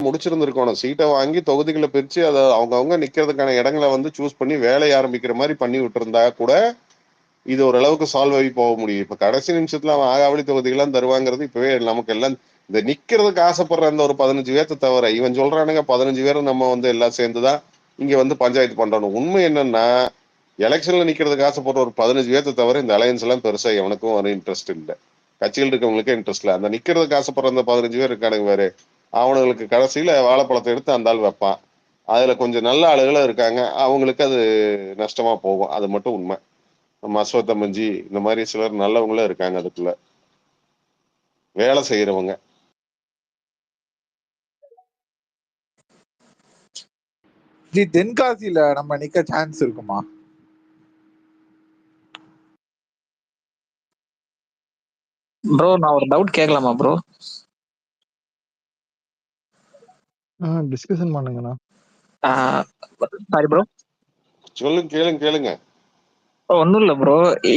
முடிச்சிருந்திருக்கணும். சீட்டை வாங்கி தொகுதிகளை பிரிச்சு அதை அவங்கவுங்க நிக்கிறதுக்கான இடங்களை வந்து சூஸ் பண்ணி வேலையை ஆரம்பிக்கிற மாதிரி பண்ணி விட்டுருந்தா கூட இது ஓரளவுக்கு சால்வ் ஆகி போக முடியும். இப்ப கடைசி நிமிஷத்துல அவன் ஆகாவளி தொகுதிகள்லாம் தருவாங்கிறது இப்பவே நமக்கு எல்லாம் இந்த நிக்கிறதுக்கு ஆசைப்படுற அந்த ஒரு 15 பேர்த்த தவிர இவன் சொல்றானுங்க 15 பேரும் நம்ம வந்து எல்லாம் சேர்ந்துதான் இங்க வந்து பஞ்சாயத்து பண்றோம். உண்மை என்னன்னா எலெக்ஷன்ல நிக்கிறதுக்கு ஆசைப்படுற ஒரு 15 பேர்த்த தவிர இந்த அலையன்ஸ் எல்லாம் பெருசா எவனுக்கும் ஒரு இன்ட்ரெஸ்ட் இல்லை. கட்சிகள் இருக்கவங்களுக்கே இன்ட்ரெஸ்ட் இல்லை. அந்த நிக்கிறதுக்கு ஆசைப்படுற அந்த 15 பேர் இருக்கானுங்க வேறு அவனுங்களுக்கு கடைசியில வாழைப்பழத்தை எடுத்து அந்த ஆள் வைப்பான். அதுல கொஞ்சம் நல்ல ஆளுகளும் இருக்காங்க, அவங்களுக்கு அது நஷ்டமா போகும். அது மட்டும் உண்மை. நம்ம அஸ்வத்தமஞ்சி இந்த மாதிரி சிலர் நல்லவங்களும் இருக்காங்க அதுக்குள்ள வேலை செய்யறவங்க. தென்காசியில நம்ம நிக்க சான்ஸ் இருக்குமா? ப்ரோ நான் ஒரு டவுட் கேட்கலாமா ப்ரோ? டிஸ்கஷன் பண்ணுங்கண்ணா. Sorry bro. சொல்லுங்க கேளுங்க. ஒன்றும் இல்லை ப்ரோ,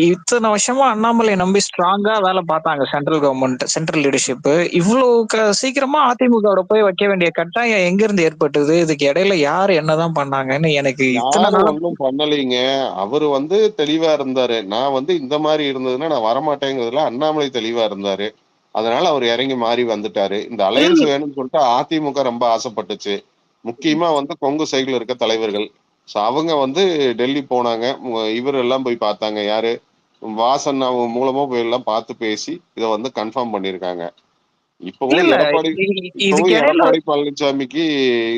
இத்தனை வருஷமா அண்ணாமலை நம்பி ஸ்ட்ராங்கா வேலை பார்த்தாங்க சென்ட்ரல் கவர்மெண்ட், சென்ட்ரல் லீடர்ஷிப். இவ்வளவு சீக்கிரமா அதிமுக போய் வைக்க வேண்டிய கட்டாயம் எங்க இருந்து ஏற்பட்டது? இதுக்கு இடையில யாரு என்னதான் பண்ணாங்கன்னு எனக்கு இத்தனை நாள் ஒன்றும் பண்ணலைங்க. அவரு வந்து தெளிவா இருந்தாரு. நான் வந்து இந்த மாதிரி இருந்ததுன்னா நான் வரமாட்டேங்கிறதுல அண்ணாமலை தெளிவா இருந்தாரு. அதனால அவர் இறங்கி மாறி வந்துட்டாரு. இந்த அலையன்ஸ் வேணும்னு சொல்லிட்டு அதிமுக ரொம்ப ஆசைப்பட்டுச்சு. முக்கியமா வந்து கொங்கு சைடுல இருக்க தலைவர்கள். ஸோ அவங்க வந்து டெல்லி போனாங்க. இவர் எல்லாம் போய் பார்த்தாங்க. யாரு வாசன் அவங்க மூலமா போய் எல்லாம் பார்த்து பேசி இதை வந்து கன்ஃபார்ம் பண்ணியிருக்காங்க. இப்பவும் எடப்பாடி பழனிசாமிக்கு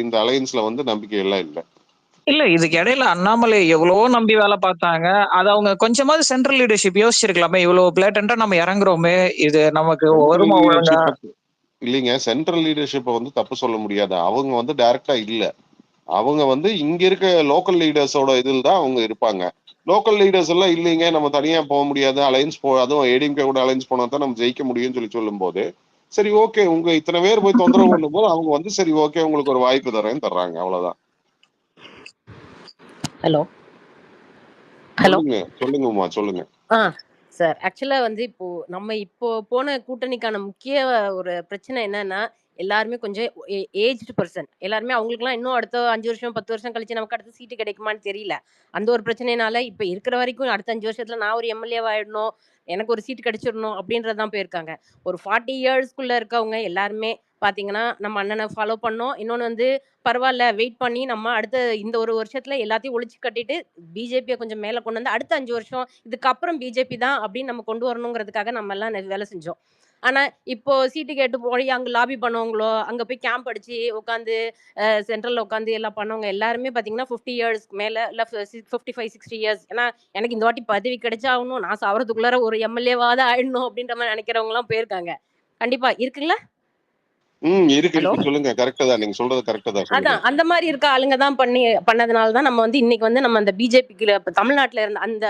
இந்த அலையன்ஸ்ல வந்து நம்பிக்கை எல்லாம் இல்லை. இல்ல இதுக்கு இடையில அண்ணாமலை எவ்வளவோ நம்பி வேலை பார்த்தாங்க. அது அவங்க கொஞ்சமாவது சென்ட்ரல் லீடர்ஷிப் யோசிச்சிருக்கலாமே. இவ்வளவு பிளேட்டண்டா நம்ம இறங்குறோமே, இது நமக்கு வருமா ஒழுங்கா? இல்லைங்க, சென்ட்ரல் லீடர்ஷிப்பை வந்து தப்பு சொல்ல முடியாது. அவங்க வந்து டைரக்டா இல்ல, அவங்க வந்து இங்க இருக்க லோக்கல் லீடர்ஸோட இதில் தான் அவங்க இருப்பாங்க. லோக்கல் லீடர்ஸ் எல்லாம் இல்லைங்க நம்ம தனியா போக முடியாது, அலைன்ஸ் அதுவும் ஏடிஎம்கே கூட அலைன்ஸ் போனா தான் நம்ம ஜெயிக்க முடியும்னு சொல்லும் போது சரி ஓகே உங்க இத்தனை பேர் போய் தொந்தரவு பண்ணும் போது அவங்க வந்து சரி ஓகே உங்களுக்கு ஒரு வாய்ப்பு தரேன்னு தர்றாங்க, அவ்வளவுதான். ஹலோ சொல்லுங்கம்மா சொல்லுங்க. சார், ஆக்சுவலா வந்து இப்போ போன கூட்டணிக்கான முக்கிய ஒரு பிரச்சனை என்னன்னா, எல்லாருமே கொஞ்சம் ஏஜ்டு பர்சன் எல்லாருமே. அவங்களுக்குலாம் இன்னும் அடுத்த 5 வருஷம் 10 வருஷம் கழிச்சு நமக்கு அடுத்த சீட்டு கிடைக்குமான்னு தெரியல. அந்த ஒரு பிரச்சனைனால இப்ப இருக்கிற வரைக்கும் அடுத்த 5 வருஷத்துல நான் ஒரு எம்எல்ஏ ஆயிடணும், எனக்கு ஒரு சீட் கிடைச்சிடணும் அப்படின்றதான் போயிருக்காங்க. ஒரு 40 இயர்ஸ்க்குள்ள இருக்கவங்க எல்லாருமே பாத்தீங்கன்னா நம்ம அண்ணனை ஃபாலோ பண்ணோம். இன்னொன்னு வந்து பரவாயில்ல வெயிட் பண்ணி நம்ம அடுத்த இந்த ஒரு வருஷத்துல எல்லாத்தையும் ஒழிச்சு கட்டிட்டு பிஜேபியை கொஞ்சம் மேல கொண்டு வந்து அடுத்த 5 வருஷம் இதுக்கப்புறம் பிஜேபி தான் அப்படின்னு நம்ம கொண்டு வரணுங்கிறதுக்காக நம்ம எல்லாம் வேலை செஞ்சோம். ஆனா இப்போ சீட்டு கேட்டு போய் அங்க லாபி பண்ணவங்களோ அங்க போய் கேம்ப் அடிச்சு உட்காந்து சென்ட்ரல்ல உட்காந்து எல்லாம் பண்ணவங்க எல்லாருமே பாத்தீங்கன்னா 50 இயர்ஸ்க்கு மேல இல்ல 55-60 இயர்ஸ். ஏன்னா எனக்கு இந்த வாட்டி பதவி கிடைச்சாகணும், நான் சாவறதுக்குள்ளார ஒரு எம்எல்ஏவாத ஆயிடணும் அப்படின்ற மாதிரி நினைக்கிறவங்க எல்லாம் போயிருக்காங்க. கண்டிப்பா இருக்குல்ல? சொல்லுங்க. கரெக்டா தான் நீங்க சொல்றது கரெக்டா தான். அதான் அந்த மாதிரி இருக்க ஆளுங்க தான் பண்ணதுனாலதான் நம்ம வந்து இன்னைக்கு வந்து நம்ம அந்த பிஜேபிக்கு தமிழ்நாட்டுல இருந்த அந்த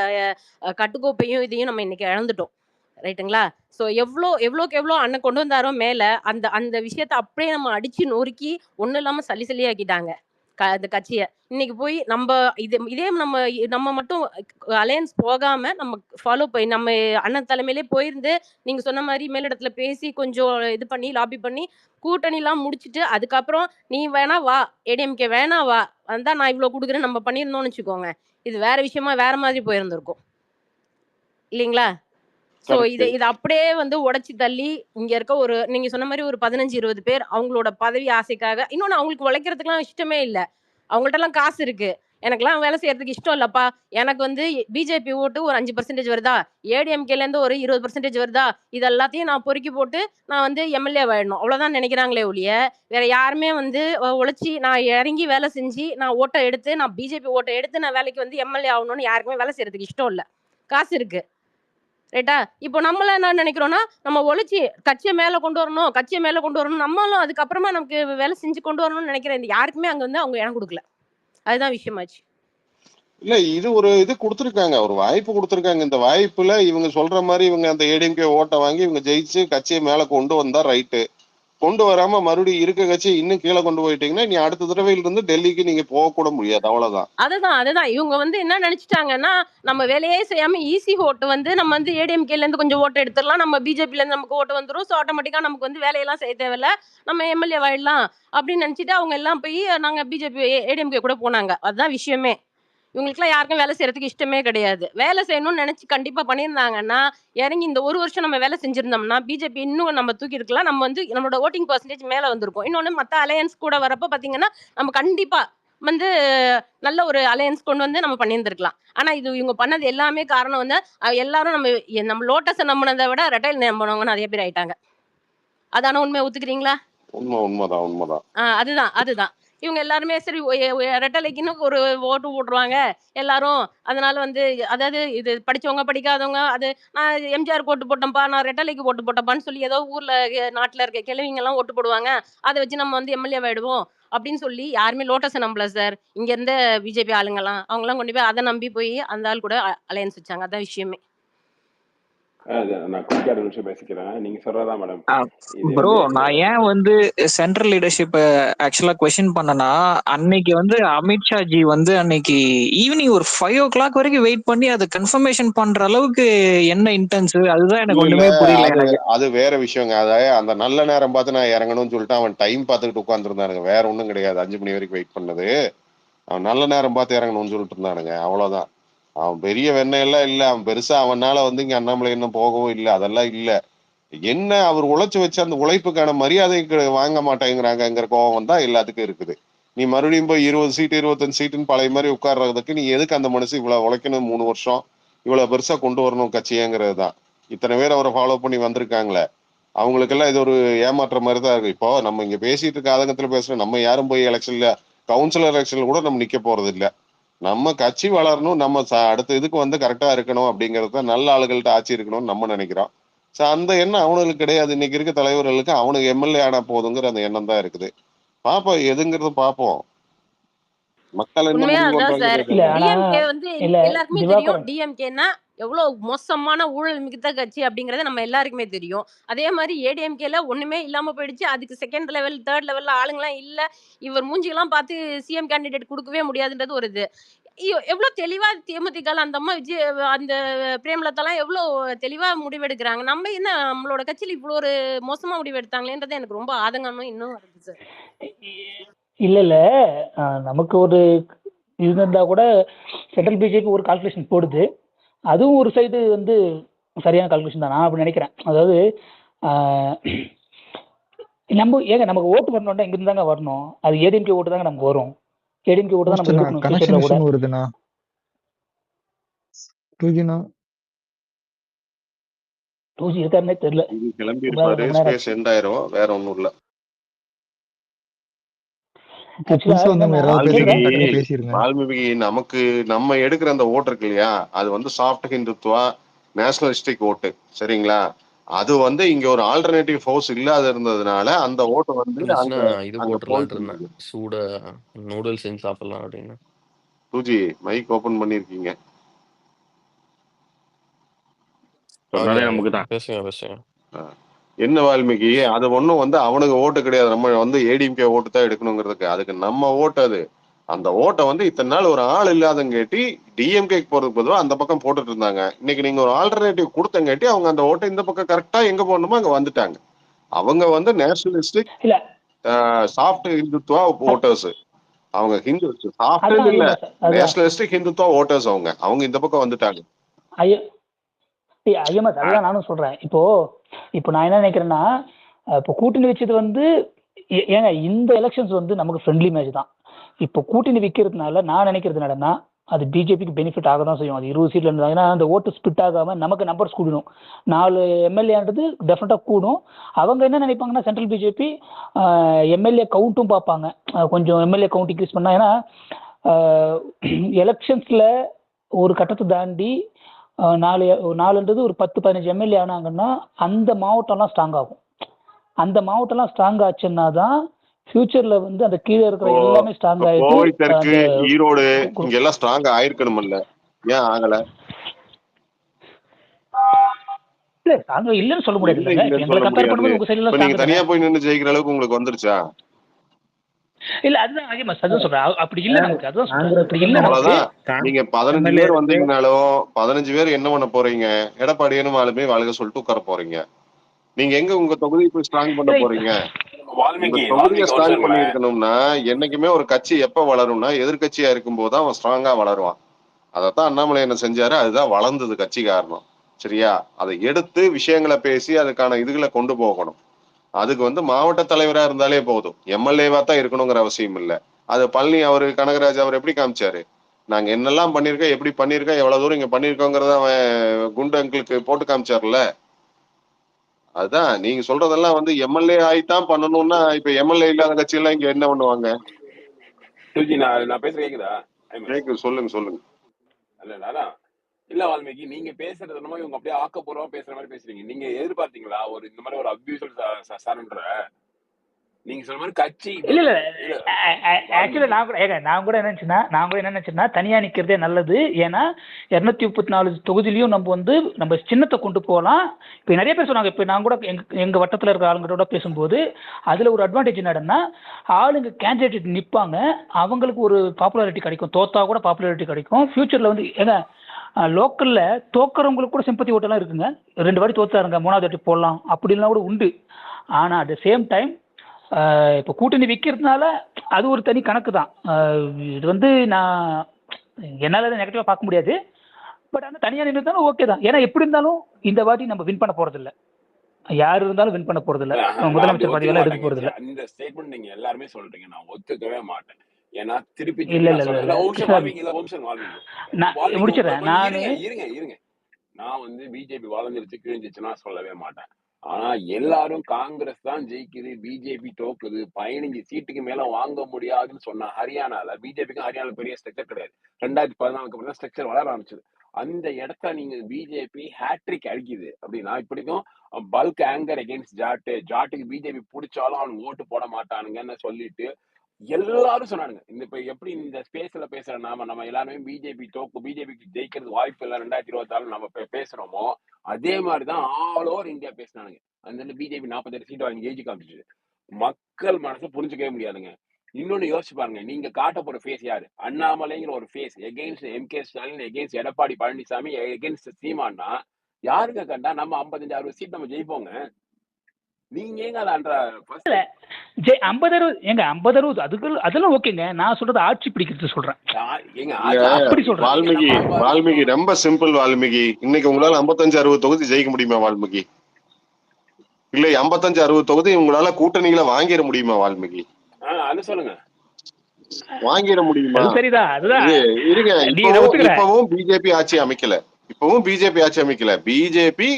கட்டுக்கோப்பையும் இதையும் நம்ம இன்னைக்கு இழந்துட்டோம். ரைட்டுங்களா? ஸோ எவ்வளோக்கு எவ்வளோ அண்ணன் கொண்டு வந்தாரோ மேல அந்த அந்த விஷயத்த அப்படியே நம்ம அடிச்சு நொறுக்கி ஒன்றும் இல்லாம சல்லி ஆக்கிட்டாங்க அந்த கட்சியை. இன்னைக்கு போய் இதே நம்ம மட்டும் அலையன்ஸ் போகாம நம்ம ஃபாலோ பண்ணி நம்ம அண்ணன் தலைமையிலே போயிருந்து நீங்க சொன்ன மாதிரி மேலிடத்துல பேசி கொஞ்சம் இது பண்ணி லாபி பண்ணி கூட்டணி எல்லாம் முடிச்சுட்டு அதுக்கப்புறம் நீ வேணா வா, ஏடிஎம்கே வேணா வா, வந்தா நான் இவ்வளவு கொடுக்குறேன் நம்ம பண்ணியிருந்தோம்னு வச்சுக்கோங்க, இது வேற விஷயமா வேற மாதிரி போயிருந்திருக்கும் இல்லைங்களா? ஸோ இது அப்படியே வந்து உடைச்சி தள்ளி இங்க இருக்க ஒரு நீங்க சொன்ன மாதிரி ஒரு 15-20 பேர் அவங்களோட பதவி ஆசைக்காக, இன்னொன்னு அவங்களுக்கு உழைக்கிறதுக்குலாம் இஷ்டமே இல்லை, அவங்கள்ட்ட எல்லாம் காசு இருக்கு, எனக்கெல்லாம் வேலை செய்யறதுக்கு இஷ்டம் இல்லப்பா, எனக்கு வந்து பிஜேபி ஓட்டு ஒரு 5% வருதா, ஏடிஎம்கேல இருந்து ஒரு 20% வருதா, இது எல்லாத்தையும் நான் பொறுக்கி போட்டு நான் வந்து எம்எல்ஏ ஆயிடணும் அவ்வளவுதான் நினைக்கிறாங்களே ஒழிய வேற யாருமே வந்து உழைச்சி நான் இறங்கி வேலை செஞ்சு நான் ஓட்டை எடுத்து நான் பிஜேபி ஓட்டை எடுத்து நான் வேலைக்கு வந்து எம்எல்ஏ ஆகணும்னு யாருக்குமே வேலை செய்யறதுக்கு இஷ்டம் இல்லை. காசு இருக்கு ரைட்டா? இப்போ நம்மள என்ன நினைக்கிறோம்னா நம்ம ஒழிச்சு கட்சியை மேல கொண்டு வரணும் நம்மளும் அதுக்கப்புறமா நமக்கு வேலை செஞ்சு கொண்டு வரணும்னு நினைக்கிறேன். யாருக்குமே அங்க வந்து அவங்க இடம் கொடுக்கல, அதுதான் விஷயமாச்சு. இல்ல இது ஒரு இது கொடுத்துருக்காங்க, ஒரு வாய்ப்பு கொடுத்துருக்காங்க. இந்த வாய்ப்புல இவங்க சொல்ற மாதிரி இவங்க அந்த ஏடிஎம்கே ஓட்டை வாங்கி இவங்க ஜெயிச்சு கட்சியை மேல கொண்டு வந்தா ரைட்டு. கொண்டு வராம மறுபடியும் இருக்க கட்சி இன்னும் கீழே கொண்டு போயிட்டீங்கன்னா நீ அடுத்த தடவையில இருந்து டெல்லிக்கு நீங்க போக கூட முடியாது. அவ்வளவுதான். அதுதான் இவங்க வந்து என்ன நினைச்சிட்டாங்கன்னா, நம்ம வேலையே செய்யாம ஈஸி ஓட்டு வந்து நம்ம வந்து ஏடிஎம்கேல இருந்து கொஞ்சம் ஓட்டு எடுத்துடலாம், நம்ம பிஜேபில இருந்து நமக்கு ஓட்டு வந்துடும், ஸோ ஆட்டோமேட்டிக்கா நமக்கு வந்து வேலையெல்லாம் செய்ய தேவையில்ல, நம்ம எம்எல்ஏ ஆயிடலாம் அப்படின்னு நினைச்சிட்டு அவங்க எல்லாம் போய் நாங்க பிஜேபி ஏடிஎம்கே கூட போனாங்க. அதுதான் விஷயமே. இவங்களுக்குலாம் யாருக்கும் வேலை செய்யறதுக்கு இஷ்டமே கிடையாது. வேலை செய்யணும்னு நினைச்சு கண்டிப்பா பண்ணியிருந்தாங்கன்னா, இறங்கி இந்த ஒரு வருஷம் நம்ம வேலை செஞ்சிருந்தோம்னா பிஜேபி இன்னும் நம்ம தூக்கி இருக்கலாம். நம்ம வந்து நம்மளோட ஓட்டிங் பர்சன்டேஜ் மேல வந்திருக்கும். இன்னொன்னு மத்த அலையன்ஸ் கூட வரப்ப பாத்தீங்கன்னா, நம்ம கண்டிப்பா வந்து நல்ல ஒரு அலையன்ஸ் கொண்டு வந்து நம்ம பண்ணியிருந்திருக்கலாம். ஆனா இது இவங்க பண்ணது எல்லாமே காரணம் வந்து எல்லாரும் நம்ம லோட்டஸை நம்பினதை விட ரெட்டைல் நம்பினவங்க நிறைய பேர் ஆயிட்டாங்க. அதான உண்மையை ஒத்துக்கிறீங்களா? உண்மைதான். அதுதான் இவங்க எல்லாருமே சரி ரெட்டலைக்குன்னு ஒரு ஓட்டு போட்டுருவாங்க எல்லாரும். அதனால வந்து அதாவது இது படிச்சவங்க படிக்காதவங்க அது நான் எம்ஜிஆர் ஓட்டு போட்டேன்ப்பா, நான் ரெட்டலைக்கு ஓட்டு போட்டேன்ப்பான்னு சொல்லி ஏதோ ஊர்ல நாட்டுல இருக்க கிழவிங்க எல்லாம் ஓட்டு போடுவாங்க, அதை வச்சு நம்ம வந்து எம்எல்ஏ ஆயிடுவோம் அப்படின்னு சொல்லி யாருமே லோட்டஸை நம்பல சார். இங்க இருந்த பிஜேபி ஆளுங்கெல்லாம் அவங்க எல்லாம் கொண்டு போய் அதை நம்பி போய் அந்த ஆள் கூட அலையன்ஸ் வச்சாங்க. அதான் விஷயமே. நான் குயிக்கா 2 நிமிஷம் பேசிக்கிறேன். நீங்க சொல்றதா மேடம். ப்ரோ நான் ஏன் வந்து சென்ட்ரல் லீடர்ஷிப் ஆக்சுவலா கொஸ்டின் பண்ணனா, அன்னைக்கு வந்து அமித்ஷா ஜி வந்து அன்னைக்கு ஈவினிங் ஒரு 5 o'clock வரைக்கும் வெயிட் பண்ணி அதை கன்ஃபர்மேஷன் பண்ற அளவுக்கு என்ன இன்டென்ஸ், அதுதான் எனக்கு ஒண்ணுமே புரியல. எனக்கு அது வேற விஷயங்க. அந்த நல்ல நேரம் பார்த்து நான் இறங்கணும்னு சொல்லிட்டு அவன் டைம் பார்த்துக்கிட்டு உட்காந்துருந்தானுங்க. வேற ஒண்ணும் கிடையாது. 5 மணி வரைக்கும் வெயிட் பண்ணது அவன் நல்ல நேரம் பார்த்து இறங்கணும்னு சொல்லிட்டு இருந்தானுங்க. அவ்வளவுதான். அவன் பெரிய வெண்ணையெல்லாம் இல்ல. அவன் பெருசா அவனால வந்து இங்க அண்ணாமலை இன்னும் போகவும் இல்லை. அதெல்லாம் இல்ல. என்ன அவர் உழைச்சு வச்சு அந்த உழைப்புக்கான மரியாதைக்கு வாங்க மாட்டேங்கிறாங்கிற கோபம் தான் எல்லாத்துக்கும் இருக்குது. நீ மறுபடியும் போய் 20 சீட்டு 25 சீட்டுன்னு பழைய மாதிரி உட்கார்றதுக்கு நீ எதுக்கு அந்த மனுஷன் இவ்வளவு உழைக்கணும், 3 வருஷம் இவ்வளவு பெருசா கொண்டு வரணும் கட்சியங்கிறது தான். இத்தனை பேர் அவரை ஃபாலோ பண்ணி வந்திருக்காங்களே, அவங்களுக்கெல்லாம் இது ஒரு ஏமாற்ற மாதிரி தான் இருக்கு. இப்போ நம்ம இங்க பேசிட்டு இருக்க ஆதங்கத்துல பேசுறோம். நம்ம யாரும் போய் எலெக்ஷன்ல கவுன்சிலர் எலெக்ஷன்ல கூட நம்ம நிக்க போறது இல்ல. நம்ம கட்சி வளரணும், நம்ம அடுத்த இதுக்கு வந்து கரெக்டா இருக்கணும் அப்படிங்கறது தான். நல்ல ஆளுகள்ட்ட ஆட்சி இருக்கணும்னு நம்ம நினைக்கிறோம். அந்த எண்ணம் அவனுக்கு கிடையாது. இன்னைக்கு இருக்க தலைவர்களுக்கு அவனுக்கு எம்எல்ஏ ஆனா போதுங்கிற அந்த எண்ணம் தான் இருக்குது. பாப்போம் எதுங்கிறது பாப்போம். மக்கள் என்ன உண்மையா முடிவு அதான் சார். பண்றாங்க. டிஎம்கே வந்து எல்லாருக்குமே தெரியும் டிஎம்கேனா எவ்வளவு மோசமான ஊழல் மிகுந்த கட்சி அப்படிங்கறது நம்ம எல்லாருக்குமே தெரியும். அதே மாதிரி ஏடிஎம்கேல ஒண்ணுமே இல்லாம போயிடுச்சு. அதுக்கு செகண்ட் லெவல் தேர்ட் லெவல்ல ஆளுங்கலாம் இல்ல. இவர் மூஞ்சிலாம் பார்த்து சிஎம் கேண்டிடேட் கொடுக்கவே முடியாதுன்றது ஒரு இது. எவ்வளவு தெளிவா தேமுதிக அந்த அம்மா விஜய் அந்த பிரேமலதாலாம் எவ்வளவு தெளிவா முடிவெடுக்கிறாங்க. நம்ம என்ன நம்மளோட கட்சியில இவ்வளவு ஒரு மோசமா முடிவெடுத்தாங்களேன்றது எனக்கு ரொம்ப ஆதங்கமா இன்னும் வருது சார். இல்ல நமக்கு ஒரு இருந்தா கூட சென்ட்ரல் பிஜேபி ஒரு கால்குலேஷன் போடுது. அதுவும் ஒரு சைடு வந்து சரியான கால்குலேஷன் தான் நான் அப்படி நினைக்கிறேன். அதாவது நமக்கு ஓட்டு வரணும்னா இங்க இருந்தாங்க வரணும். அது ஏடிஎம்கே ஓட்டு தாங்க நமக்கு வரும். ஏடிஎம்கே ஓட்டு தான் நம்ம எடுக்கணும். வருதுனா 2G இருக்காருன்னே தெரியல. கிளம்பி இருப்பாரு. ஸ்பேஸ் எண்ட் ஆயிரும். வேற ஒண்ணும் இல்ல. வால்மீகி நமக்கு நம்ம எடுக்கிற அந்த ஓட்டு இருக்கு இல்லையா, அது வந்து சாஃப்ட் ஹிந்துத்துவா நேஷனலிஸ்டிக் ஓட்டு. சரிங்களா? அது வந்து இங்க ஒரு ஆல்டர்னேட்டிவ் ஃபோர்ஸ் இல்லாத இருந்ததுனால அந்த ஓட்டு வந்து இது போட்டுலாம் சூட நூடுல்ஸ் செஞ்சு சாப்பிடலாம் அப்படின்னு. 2G மைக் ஓபன் பண்ணிருக்கீங்க. பேசுங்க. என்ன வால்மீகி, அது ஒண்ணும் வந்து அவனுக்கு ஓட்டு கிடையாது. நம்ம வந்து ஏடிஎம்கே ஓட்டு தான் எடுக்கணுங்கிறதுக்கு. அதுக்கு நம்ம ஓட்டு அது. அந்த ஓட்டை வந்து இத்தனை நாள் ஒரு ஆள் இல்லாதங்காட்டி டிஎம்கேக்கு போறதுக்கு பொதுவா அந்த பக்கம் போட்டுட்டு இருந்தாங்க. இன்னைக்கு நீங்க ஒரு ஆல்டர்னேட்டிவ் கொடுத்தங்காட்டி அவங்க அந்த ஓட்டை இந்த பக்கம் கரெக்டா எங்க போடணுமோ அங்க வந்துட்டாங்க. அவங்க வந்து நேஷனலிஸ்டிக் சாஃப்ட் ஹிந்துத்துவா ஓட்டர்ஸ். அவங்க ஹிந்து சாஃப்ட் இல்ல, நேஷனலிஸ்டிக் ஹிந்துத்துவா ஓட்டர்ஸ். அவங்க இந்த பக்கம் வந்துட்டாங்க. அதுதான் நானும் சொல்றேன். இப்போ நான் என்ன நினைக்கிறேன்னா, இப்போ கூட்டணி வச்சது வந்து ஏங்க இந்த எலெக்ஷன்ஸ் வந்து நமக்கு ஃப்ரெண்ட்லி மேட்ச் தான். இப்போ கூட்டணி விற்கிறதுனால நான் நினைக்கிறது என்னன்னா, அது பிஜேபிக்கு பெனிஃபிட் ஆக தான் செய்யும். அது 20 சீட்ல இருந்தா, ஏன்னா அந்த ஓட்டு ஸ்பிட் ஆகாம நமக்கு நம்பர்ஸ் கூடணும். 4 எம்எல்ஏன்றது டெஃபினட்டா கூடும். அவங்க என்ன நினைப்பாங்கன்னா, சென்ட்ரல் பிஜேபி எம்எல்ஏ கவுண்ட்டும் பார்ப்பாங்க. கொஞ்சம் எம்எல்ஏ கவுண்ட் இன்க்ரீஸ் பண்ணா, ஏன்னா எலெக்ஷன்ஸ்ல ஒரு கட்டத்தை தாண்டி 4ன்றது ஒரு 10-15 எம்எல்ஏ ஆனாங்கன்னா அந்த மாவட்டம்லாம் ஸ்ட்ராங் ஆகும். அந்த மாவட்டம்லாம் ஸ்ட்ராங் ஆச்சுன்னா தான் ஃபியூச்சர்ல வந்து அந்த கீழே இருக்கிற எல்லாமே ஸ்ட்ராங் ஆயிட்டு ஈரோடு இங்க எல்லாம் ஸ்ட்ராங் ஆயிருக்கணும்ல, ஏன் ஆகல? இல்ல ஸ்ட்ராங்கா இல்லன்னு சொல்ல முடியாது இல்ல இல்லங்க. இப்ப இல்லன்னு எங்கள சொல்ல கம்பேர் முடியாது. பண்ணும்போது உங்க சைடுல இப்ப நீங்க ஸ்ட்ராங் தானே. தனியா போய் நின்னு ஜெயிக்கிற அளவுக்கு உங்களுக்கு வந்துருச்சா? இல்ல அதுதான் அதுதான் சொல்றேன். அப்படி இல்ல நமக்கு. அதுதான் சொல்றேன். அப்படி இல்ல நமக்கு. அவ்வளவுதான். நீங்க 15 எம்எல்ஏ பேர் இருக்கு. வந்தீங்கனாலும் 15 பேர் என்ன பண்ண போறீங்க? எடப்பாடியனும் ஆளுமே வாழ்க சொல்லிட்டு உட்கார போறீங்க. நீங்க எங்க உங்க தொகுதியை போய் ஸ்ட்ராங் பண்ண இல்ல போறீங்க? உங்க வால்மீகி தொகுதியை வால்மீகி ஒரு ஸ்ட்ராங் பண்ணி நிமிஷங்களேன். இருக்கணும்னா என்னைக்குமே ஒரு கட்சி எப்ப வளரும்னா எதிர்க்கட்சியா இருக்கும்போது தான் அவன் ஸ்ட்ராங்கா வளருவான். அதைத்தான் அண்ணாமலை என்ன செஞ்சாரு. அதுதான் வளர்ந்தது கட்சி காரணம். சரியா? அதை எடுத்து விஷயங்களை பேசி அதுக்கான இதுகளை கொண்டு போகணும். அதுக்கு வந்து மாவட்ட தலைவரா இருந்தாலே போதும். எம்எல்ஏவா தான் இருக்கணுங்கிற அவசியம் இல்ல. அது பழனி அவரு கனகராஜ் அவர் எப்படி காமிச்சாரு? நாங்க என்னெல்லாம் பண்ணிருக்கோம், எப்படி பண்ணிருக்கோம், எவ்வளவு தூரம் இங்க பண்ணிருக்கோங்கிறத அவன் குண்டு அங்கிளுக்கு போட்டு காமிச்சாருல்ல. அதுதான் நீங்க சொல்றதெல்லாம் வந்து எம்எல்ஏ ஆயித்தான் பண்ணணும்னா இப்ப எம்எல்ஏ இல்லாத கட்சி எல்லாம் இங்க என்ன பண்ணுவாங்க? சுஜி நான் பேச கேக்குதா? சொல்லுங்க சொல்லுங்க. இல்ல அதான் இல்ல வால்மீகி, நீங்க பேசுறது என்னமோ இவங்க அப்படியே ஆக்கப்பூர்வமா பேசுற மாதிரி பேசுறீங்க. நீங்க எதிர்பார்த்தீங்களா ஒரு இந்த மாதிரி ஒரு அபியூசல் சரண்ற? நீங்க சொல்ற மாதிரி கட்சி இல்ல இல்ல இல்ல ஆக்சுவலா நான் கூட என்ன நினைச்சேன்னா தனியா நிக்கிறதே நல்லது. ஏன்னா 234 தொகுதியிலையும் நம்ம சின்னத்தை கொண்டு போகலாம். இப்ப நிறைய பேர் சொன்னாங்க. இப்ப நான் கூட எங்க வட்டத்துல இருக்கிற ஆளுங்களோட பேசும்போது அதுல ஒரு அட்வான்டேஜ் என்னன்னா ஆளுங்க கேண்டிடேட் நிப்பாங்க, அவங்களுக்கு ஒரு பாப்புலாரிட்டி கிடைக்கும். தோத்தா கூட பாப்புலாரிட்டி கிடைக்கும். ஃபியூச்சர்ல வந்து ஏங்க லோக்கல்ல தோக்குறவங்களுக்கு கூட சிம்பத்தி ஓட்டெல்லாம் இருக்குங்க. 2 வாட்டி தோத்தாருங்க, 3வது வாட்டி போடலாம் அப்படின்லாம் கூட உண்டு. ஆனா அட் த சேம் டைம் இப்போ கூட்டணி விற்கிறதுனால அது ஒரு தனி கணக்கு தான். இது வந்து நான் என்னால் அதை நெகட்டிவாக பார்க்க முடியாது. பட் ஆனால் தனியாக நின்றுதாலும் ஓகே தான். ஏன்னா எப்படி இருந்தாலும் இந்த வாட்டி நம்ம வின் பண்ண போகிறதில்ல. யார் இருந்தாலும் வின் பண்ண போகிறதில்ல. முதலமைச்சர் பதவியெல்லாம் எடுக்க போகிறதில்ல. இந்த ஸ்டேட்மெண்ட் நீங்க எல்லாருமே சொல்றீங்க, நான் ஒத்துக்கவே மாட்டேன். ஏன்னா திருப்பி இல்ல நான் முடிச்சிடறேன். இருங்க நான் வந்து பிஜேபி வளர்ந்துருச்சு கிழிஞ்சிச்சுன்னா சொல்லவே மாட்டேன். ஆனா எல்லாரும் காங்கிரஸ் தான் ஜெயிக்குது, பிஜேபி தோக்குது, 15 சீட்டுக்கு மேல வாங்க முடியாதுன்னு சொன்ன ஹரியானால பிஜேபிக்கு ஹரியானால பெரிய ஸ்ட்ரக்சர் கிடையாது. 2014 அப்புறம் தான் ஸ்ட்ரக்சர் வளர ஆரம்பிச்சது. அந்த இடத்த நீங்க பிஜேபி ஹேட்ரிக் அடிக்குது அப்படின்னா இப்படிக்கும் பல்க் ஆங்கர் அகேன்ஸ்ட் ஜாட்டுக்கு பிஜேபி பிடிச்சாலும் அவனுக்கு ஓட்டு போட மாட்டானுங்கன்னு சொல்லிட்டு எல்லாரும் சொன்னானுங்க. இப்ப எப்படி இந்த ஸ்பேஸ்ல பேசுற நம்ம எல்லாருமே பிஜேபிக்கு ஜெயிக்கிறது வாய்ப்பு இல்லை 2026 நம்ம பேசுறோமோ அதே மாதிரிதான் ஆல் ஓவர் இந்தியா பேசினானுங்க. அந்த பிஜேபி 48 சீட் வாங்கி ஜெயிச்சு காமிச்சிச்சு. மக்கள் மனசு புரிஞ்சுக்கவே முடியாதுங்க. இன்னொன்னு யோசிச்சு பாருங்க, நீங்க காட்ட போற ஃபேஸ் யாரு? அண்ணாமலைங்கிற ஒரு face against MK Stalin, against Edappadi Palaniswami, against சீமானா யாருங்க கண்டா நம்ம 55-60 சீட் நம்ம ஜெயிப்போங்க. நீங்க ஏங்க இல்ல 50-60 அதெல்லாம் ஓகேங்க. நான் சொல்றது ஆட்சி பிடிக்கிறது சொல்றேன். அப்படி சொல்றேன். வால்மீகி ரொம்ப சிம்பிள். வால்மீகி இன்னைக்கு உங்களால 55-60 தொகுதி ஜெயிக்க முடியுமா வால்மீகி? இல்ல 55-60 தொகுதி உங்களால கூட்டணிகளை வாங்கிட முடியுமா வால்மீகி? அது சொல்லுங்க. வாங்கிட முடியுமா? சரிதான். அதுதான் இருங்க. இப்பவும் பிஜேபி ஆட்சி அமைக்கல. பிஜேபி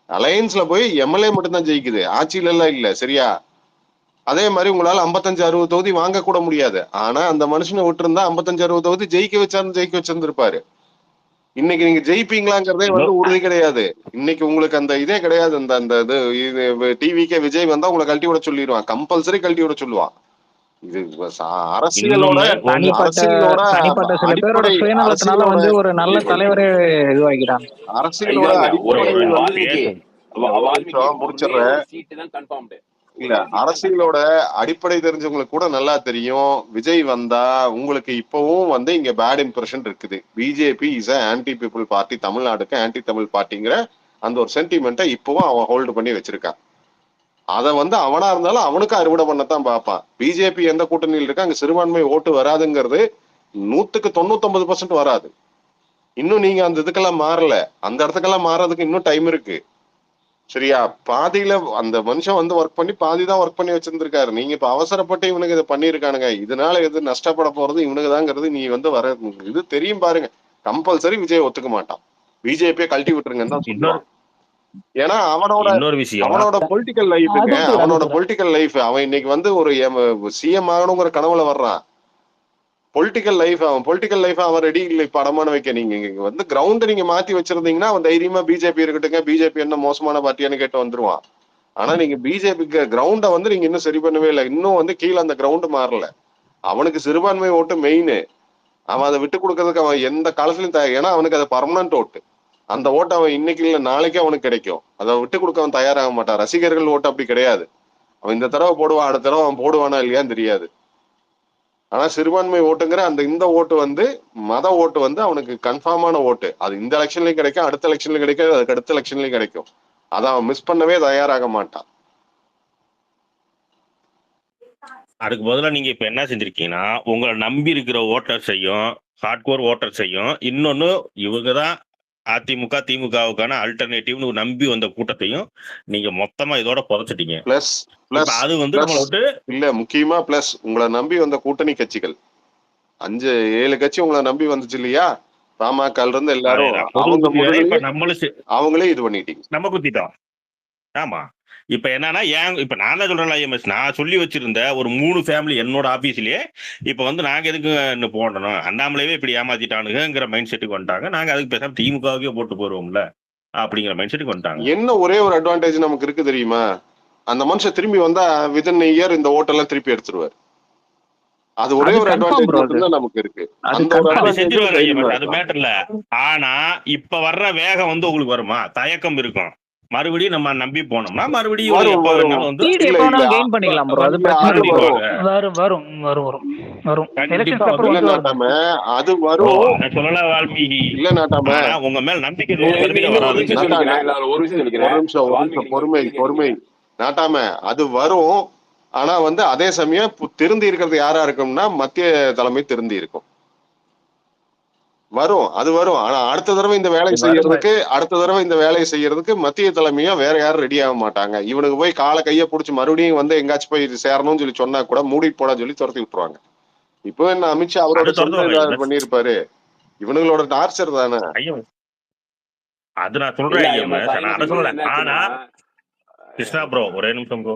அலையன்ஸ்ல போய் எம்எல்ஏ மட்டும் தான் ஜெயிக்குது, ஆட்சியில எல்லாம் இல்ல. சரியா? அதே மாதிரி உங்களால 55-60 தொகுதி வாங்க கூட முடியாது. ஆனா அந்த மனுஷனை விட்டு இருந்தா 55-60 தொகுதி ஜெயிக்க வச்சிருந்திருப்பாரு. இன்னைக்கு நீங்க ஜெயிப்பீங்களாங்கிறதே வந்து உறுதி கிடையாது. இன்னைக்கு உங்களுக்கு அந்த இதே கிடையாது. அந்த டிவிக்கே விஜய் வந்தா உங்களை கழட்டி விட சொல்லிடுவான், கம்பல்சரி கழட்டி விட சொல்லுவான். இது அரசியலோட சில பேரோட சுயநலத்தினால வந்து ஒரு நல்ல தலைவரே இதுவாகிறாங்க. அரசியலோட இல்ல, அரசியலோட அடிப்படை தெரிஞ்சவங்களுக்கு கூட நல்லா தெரியும். விஜய் வந்தா உங்களுக்கு இப்பவும் வந்து இங்க பேட் இம்ப்ரெஷன் இருக்குது. BJP is anti people party, தமிழ்நாடுக்கு ஆன்டி தமிழ் பார்ட்டிங்கிற அந்த ஒரு சென்டிமெண்ட்டை இப்பவும் அவன் ஹோல்டு பண்ணி வச்சிருக்கான். அதை வந்து அவனா இருந்தாலும் அவனுக்கு அறுவடை பண்ணத்தான் பார்ப்பான். பிஜேபி எந்த கூட்டணியில் இருக்கு அங்க சிறுபான்மை ஓட்டு வராதுங்கிறது 100% வராது. இன்னும் நீங்க அந்த இதுக்கெல்லாம் மாறல. அந்த இடத்துக்கெல்லாம் மாறதுக்கு இன்னும் டைம் இருக்கு. சரியா? பாதியில அந்த மனுஷன் வந்து ஒர்க் பண்ணி பாதிதான் ஒர்க் பண்ணி வச்சிருந்திருக்காரு. நீங்க இப்ப அவசரப்பட்டு இவனுக்கு இதை பண்ணிருக்கானுங்க, இதனால எது நஷ்டப்பட போறது இவனுக்கு தாங்கிறது நீ வந்து வர இது தெரியும் பாருங்க. கம்பல்சரி விஜய் ஒத்துக்க மாட்டான். பிஜேபியை கழட்டி விட்டுருங்கன்னு தான் சொல்லுவான். ஏன்னா அவனோட பொலிட்டிக்கல் லைஃப் அவன் இன்னைக்கு வந்து ஒரு சிஎம் ஆகணுங்கிற கனவுல வர்றான். பொலிட்டிக்கல் லைஃப் அவன் ரெடி இல்லை இப்ப அடமான வைக்க. நீங்க வந்து கிரவுண்ட் நீங்க மாத்தி வச்சிருந்தீங்கன்னா அவன் தைரியமா பிஜேபி இருக்கட்டுங்க, பிஜேபி என்ன மோசமான பார்ட்டியான்னு கேட்டு வந்துருவான். ஆனா நீங்க பிஜேபிக்கு கிரவுண்ட வந்து நீங்க இன்னும் சரி பண்ணவே இல்லை. இன்னும் வந்து கீழே அந்த கிரவுண்ட் மாறல. அவனுக்கு சிறுபான்மை ஓட்டு மெயின். அவன் அதை விட்டு கொடுக்கறதுக்கு அவன் எந்த காலத்திலும் ஏன்னா அவனுக்கு அது பர்மனன்ட் ஓட்டு. அந்த ஓட்டு அவன் இன்னைக்கு இல்ல நாளைக்கே அவனுக்கு கிடைக்கும். அதை விட்டு கொடுக்க அவன் தயாராக மாட்டான். ரசிகர்கள் ஓட்டு அப்படி கிடையாது. அவன் இந்த தடவை போடுவான், அடுத்த தடவை அவன் போடுவானா இல்லையான்னு தெரியாது. ஆனா சிறுபான்மை ஓட்டுங்கிற இந்த ஓட்டு வந்து மத ஓட்டு வந்து அவனுக்கு கன்ஃபார்மான ஓட்டு. அது இந்த எலெக்ஷன்லயும் கிடைக்கும், அடுத்த எலெக்ஷன்லயும் கிடைக்கும், அதுக்கு அடுத்த எலெக்ஷன்லயும் கிடைக்கும். அதை அவன் மிஸ் பண்ணவே தயாராக மாட்டான். அதுக்கு பதிலாக நீங்க இப்ப என்ன செஞ்சிருக்கீங்கன்னா, உங்களை நம்பி இருக்கிற ஓட்டர்ஸையும் ஹார்ட்கோர் ஓட்டர்ஸையும் இன்னொன்னு இவங்க தான் அதிமுக திமுகவுக்கான அல்டர்னேட்டிவ்னு நம்பி வந்த கூட்டத்தையும் நீங்க மொத்தமா இதோட புதைச்சிட்டீங்க. பிளஸ் இப்ப அது வந்து நம்மளை விட்டு இல்ல முக்கியமா பிளஸ் உங்களை நம்பி வந்த கூட்டணி கட்சிகள் 5-7 கட்சி உங்களை நம்பி வந்துச்சு இல்லையா? பாமகல இருந்து எல்லாரும் அவங்களே இது பண்ணிட்டீங்க, நம்ம குத்திட்டோம். ஆமா, இப்ப என்னன்னா இப்ப நான் தான் சொல்றேன் ஐஎம்எஸ், நான் சொல்லி வச்சிருந்த ஒரு 3 ஃபேமிலி என்னோட ஆபீஸ்லயே இப்ப வந்து நாங்க எதுக்கு போடணும், அண்ணாமலையே இப்படி ஏமாத்திட்டானுங்கிற மைண்ட் செட்டுக்கு வந்துட்டாங்க. நாங்க அதுக்கு பேசாம திமுகவுக்கே போட்டு போடுவோம்ல அப்படிங்கிற மைண்ட் செட்டுக்கு வந்துட்டாங்க. என்ன ஒரே ஒரு அட்வான்டேஜ் நமக்கு இருக்கு தெரியுமா? அந்த மனுஷன் திரும்பி வந்தா வித்தின் இயர் இந்த ஓட்டெல்லாம் திருப்பி எடுத்துருவாரு. அது ஒரே ஒரு அட்வான்டேஜ் மட்டும்தான் நமக்கு இருக்கு. அந்த ஒரு அட்வான்டேஜ் அது மேட்டர் இல்ல. ஆனா இப்ப வர்ற வேகம் வந்து உங்களுக்கு வருமா? தயக்கம் இருக்கும். மறுபடியும் நம்ம நம்பி போனோம்னா மறுபடியும் அது வரும். இல்ல நாட்டாம உங்க மேல நம்பிக்கை பொறுமை நாட்டாம அது வரும். ஆனா வந்து அதே சமயம் திருந்தி இருக்கிறது யாரா இருக்கும்னா மத்திய தலைமை திருந்தி இருக்கும். வரும், அது வரும். ஆனா அடுத்த தடவை இந்த வேலையை செய்யறதுக்கு மத்திய தலைமையா வேற யாரும் ரெடி ஆக மாட்டாங்க. இவனுக்கு போய் காலை கைய புடிச்சு மறுபடியும் வந்து எங்காச்சும் போய் சேரணும்னு சொல்லி சொன்னா கூட மூடி போட சொல்லி துரத்தி விட்டுருவாங்க. இப்போ என்ன அமித்ஷா அவரோட சொந்த பண்ணிருப்பாரு. இவனுங்களோட டார்ச்சர் தானே. அது நான் சொல்றேன். ஆனா கிருஷ்ணா ப்ரோ ஒரே நிமிஷம் ப்ரோ,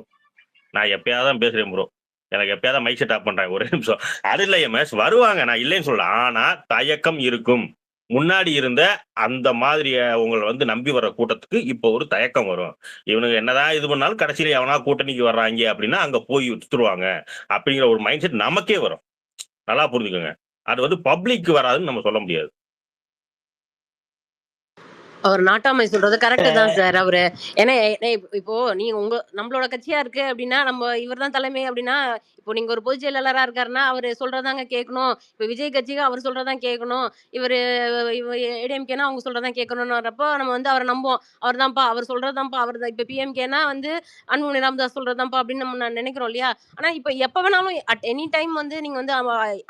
நான் எப்பயாதான் பேசுறேன் ப்ரோ, எனக்கு எப்பயாவது மைக் செட் ஆஃப் பண்றாங்க, ஒரே நிமிஷம். அது இல்ல எம்எஸ் வருவாங்க, நான் இல்லைன்னு சொல்ல. ஆனா தயக்கம் இருக்கும். முன்னாடி இருந்த அந்த மாதிரி உங்களை வந்து நம்பி வர்ற கூட்டத்துக்கு இப்போ ஒரு தயக்கம் வரும். இவனுக்கு என்னதான் இது பண்ணாலும் கடைசியில எவனா கூட்டணிக்கு வர்றாங்க அப்படின்னா அங்க போய் வித்துருவாங்க அப்படிங்கிற ஒரு மைண்ட் செட் நமக்கே வரும். நல்லா புரிஞ்சுக்கோங்க. அது வந்து பப்ளிக் வராதுன்னு நம்ம சொல்ல முடியாது. அவர் நாட்டாமை சொல்றது கரெக்ட் தான் சார். அவரு ஏன்னா இப்போ நீங்க நம்மளோட கட்சியா இருக்கு அப்படின்னா நம்ம இவர் தான் தலைமை அப்படின்னா, இப்போ நீங்க ஒரு பொதுச் செயலாளரா இருக்காருன்னா அவர் சொல்றதாங்க கேட்கணும். இப்ப விஜய் கட்சிக்கு அவர் சொல்றதான் கேட்கணும். இவர் ஏடிஎம்கேனா அவங்க சொல்றதான் கேட்கணும்ன்றப்போ நம்ம வந்து அவரை நம்புவோம். அவர் தான்ப்பா, அவர் சொல்றதுதான்ப்பா, அவர் தான். இப்ப பிஎம்கேனா வந்து அன்புமணி ராமதாஸ் சொல்றதுதான்ப்பா அப்படின்னு நம்ம நினைக்கிறோம் இல்லையா? ஆனா இப்ப எப்ப வேணாலும் அட் எனி டைம் வந்து நீங்க வந்து